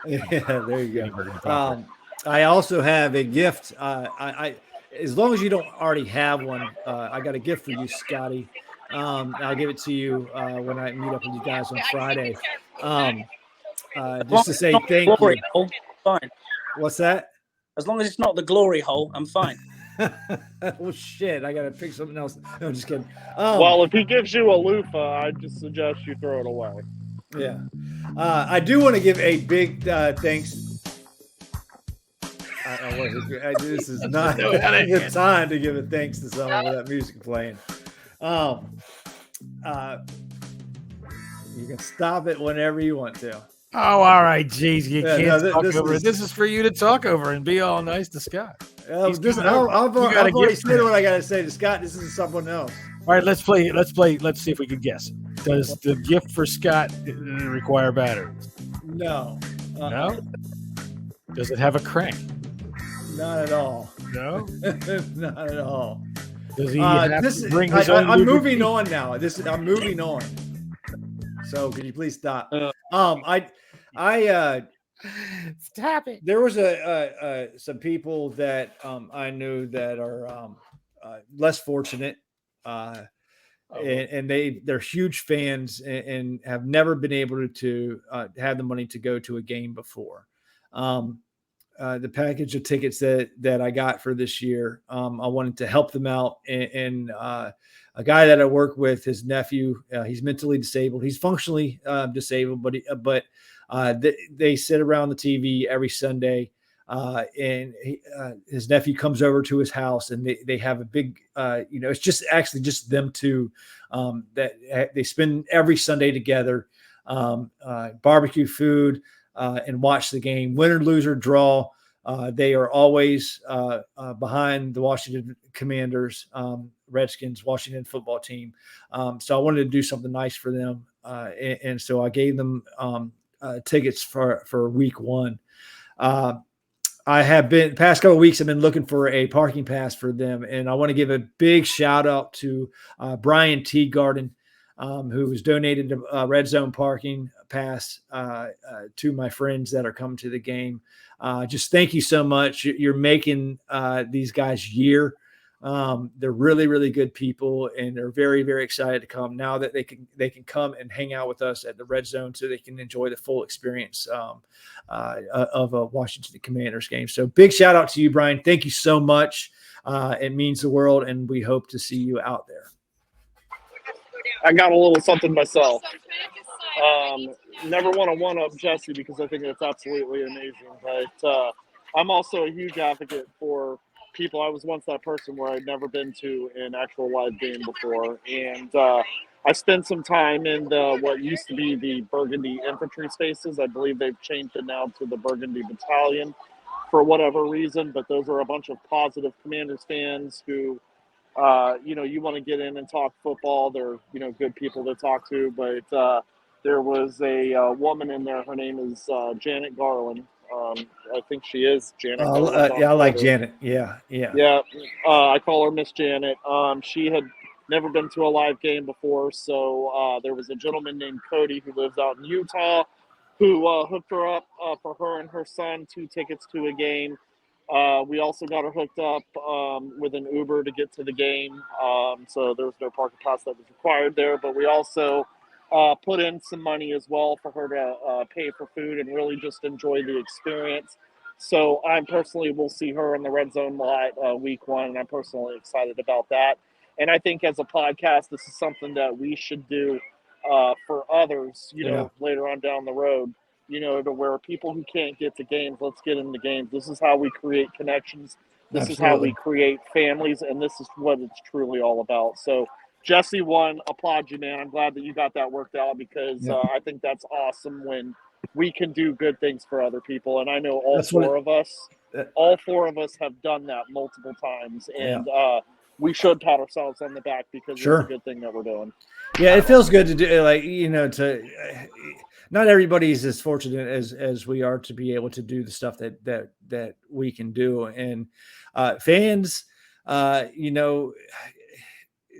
Yeah, there you go. I also have a gift. I as long as you don't already have one, I got a gift for you, Scotty. I'll give it to you when I meet up with you guys on Friday. Just to say thank you. Hole, fine. What's that? As long as it's not the glory hole, I'm fine. Well, shit, I gotta pick something else. No, I'm just kidding. Well, if he gives you a loofah, I just suggest you throw it away. Yeah, I do want to give a big thanks. This is not the time to give a thanks to someone with that music playing. You can stop it whenever you want to. Oh, all right, geez, you can't talk over it. This is for you to talk over and be all nice to Scott. I've already said what I got to say to Scott. This is someone else. All right, let's play. Let's see if we can guess. Does the gift for Scott require batteries? No. No. Does it have a crank? Not at all. No. Not at all. Does he have to bring his own? I'm moving on now. I'm moving on. So can you please stop? Stop it. There was some people that I knew that are less fortunate, and they're huge fans and have never been able to have the money to go to a game before. The package of tickets that I got for this year, I wanted to help them out, and a guy that I work with, his nephew, he's mentally disabled. He's functionally disabled, but they sit around the TV every Sunday, and his nephew comes over to his house, and they have a big, it's just them two that they spend every Sunday together, barbecue food, and watch the game. Winner, loser, draw. They are always behind the Washington Commanders, Redskins, Washington football team. So I wanted to do something nice for them. And so I gave them tickets for week one. I have been past couple of weeks. I've been looking for a parking pass for them. And I want to give a big shout out to Brian Teagarden, who was donated a red zone parking pass to my friends that are coming to the game. Just thank you so much. You're making these guys' year. They're really, really good people, and they're very, very excited to come now that they can come and hang out with us at the red zone so they can enjoy the full experience of a Washington Commanders game. So big shout out to you, Brian. Thank you so much. It means the world, and we hope to see you out there. I got a little something myself. Never want to one-up Jesse because I think it's absolutely amazing. But I'm also a huge advocate for people. I was once that person where I'd never been to an actual live game before. And I spent some time in what used to be the Burgundy infantry spaces. I believe they've changed it now to the Burgundy Battalion for whatever reason. But those are a bunch of positive Commanders fans who you want to get in and talk football. They're, good people to talk to, but there was a woman in there. Her name is Janet Garland. I think she is Janet. Yeah, I like Janet. Yeah. I call her Miss Janet. She had never been to a live game before, so there was a gentleman named Cody who lives out in Utah who hooked her up for her and her son 2 tickets to a game. We also got her hooked up with an Uber to get to the game. So there was no parking pass that was required there. But we also put in some money as well for her to pay for food and really just enjoy the experience. So I personally will see her in the Red Zone lot week one, and I'm personally excited about that. And I think as a podcast, this is something that we should do for others, later on down the road. to where people who can't get to games, let's get into games. This is how we create connections. This is how we create families, and this is what it's truly all about. So, Jesse, applaud you, man. I'm glad that you got that worked out because I think that's awesome when we can do good things for other people. And I know all four of us have done that multiple times, and we should pat ourselves on the back because it's a good thing that we're doing. Yeah, it feels good to do, like, not everybody's as fortunate as we are to be able to do the stuff that we can do. And fans,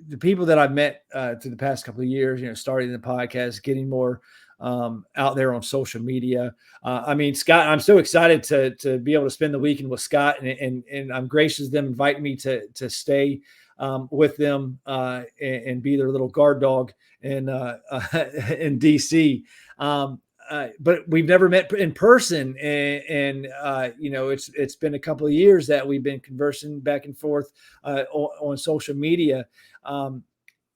the people that I've met through the past couple of years, starting the podcast, getting more out there on social media. Scott, I'm so excited to be able to spend the weekend with Scott, and I'm gracious them inviting me to stay with them and be their little guard dog in DC. But we've never met in person, and it's been a couple of years that we've been conversing back and forth on social media.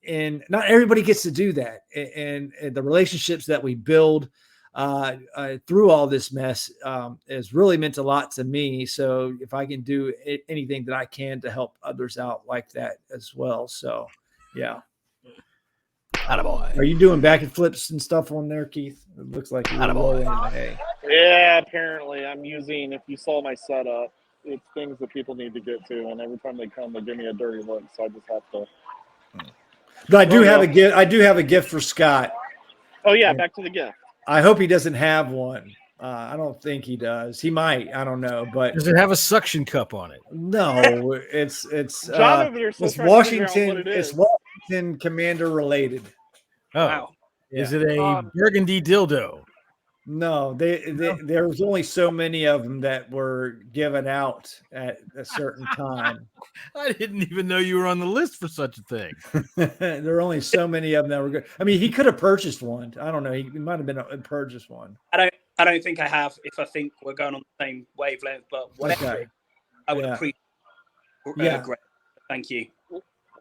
And not everybody gets to do that. And the relationships that we build through all this mess has really meant a lot to me. So if I can do anything that I can to help others out like that as well. So, yeah. Attaboy. Are you doing back and flips and stuff on there, Keith? It looks like you're rolling in the hay. Yeah, apparently I'm using, if you saw my setup, it's things that people need to get to. And every time they come, they give me a dirty look. So I just have to. But I do have a gift. I do have a gift for Scott. Oh yeah, back to the gift. I hope he doesn't have one. I don't think he does. He might. I don't know. But does it have a suction cup on it? No. It's John over there. It's Washington. It's Washington Commander related. Oh, wow. Is it a burgundy dildo? No, there was only so many of them that were given out at a certain time. I didn't even know you were on the list for such a thing. There were only so many of them that were good. I mean, he could have purchased one. I don't know. He might have been purchased one. I don't think I have. If I think we're going on the same wavelength, but whatever, okay. I would appreciate. Great. Thank you.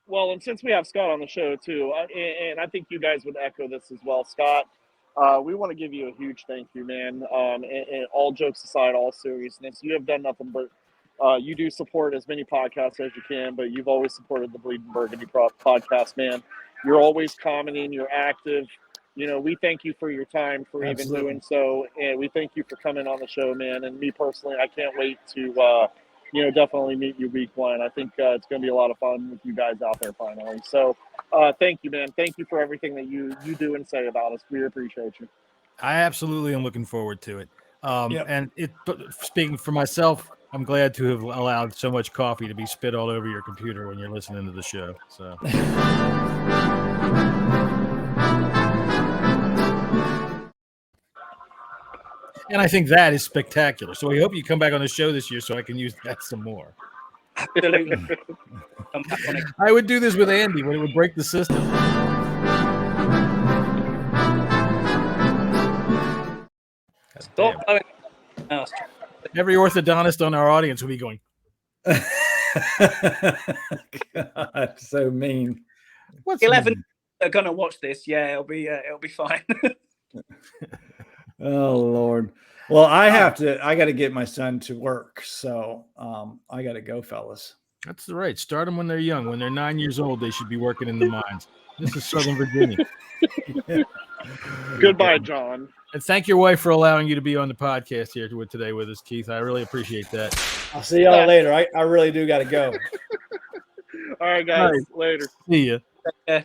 Well, and since we have Scott on the show too, and I think you guys would echo this as well, Scott. We want to give you a huge thank you, man. And all jokes aside, all seriousness, you have done nothing but you do support as many podcasts as you can, but you've always supported the Bleeding Burgundy podcast, man. You're always commenting, you're active. We thank you for your time for even doing so, and we thank you for coming on the show, man. And me personally, I can't wait to definitely meet you week one. I think it's going to be a lot of fun with you guys out there finally. So thank you, man. Thank you for everything that you do and say about us. We appreciate you. I absolutely am looking forward to it. And speaking for myself, I'm glad to have allowed so much coffee to be spit all over your computer when you're listening to the show. So. And I think that is spectacular. So we hope you come back on the show this year so I can use that some more. I would do this with Andy when it would break the system. Every orthodontist on our audience will be going. God, so mean. What's 11 are going to watch this? Yeah, it'll be fine. Oh Lord. Well, I got to get my son to work. So I got to go, fellas. That's right. Start them when they're young. When they're 9 years old, they should be working in the mines. This is Southern Virginia. Goodbye, John. And thank your wife for allowing you to be on the podcast here today with us, Keith. I really appreciate that. I'll see y'all later. I really do got to go. All right, guys. Later. See ya.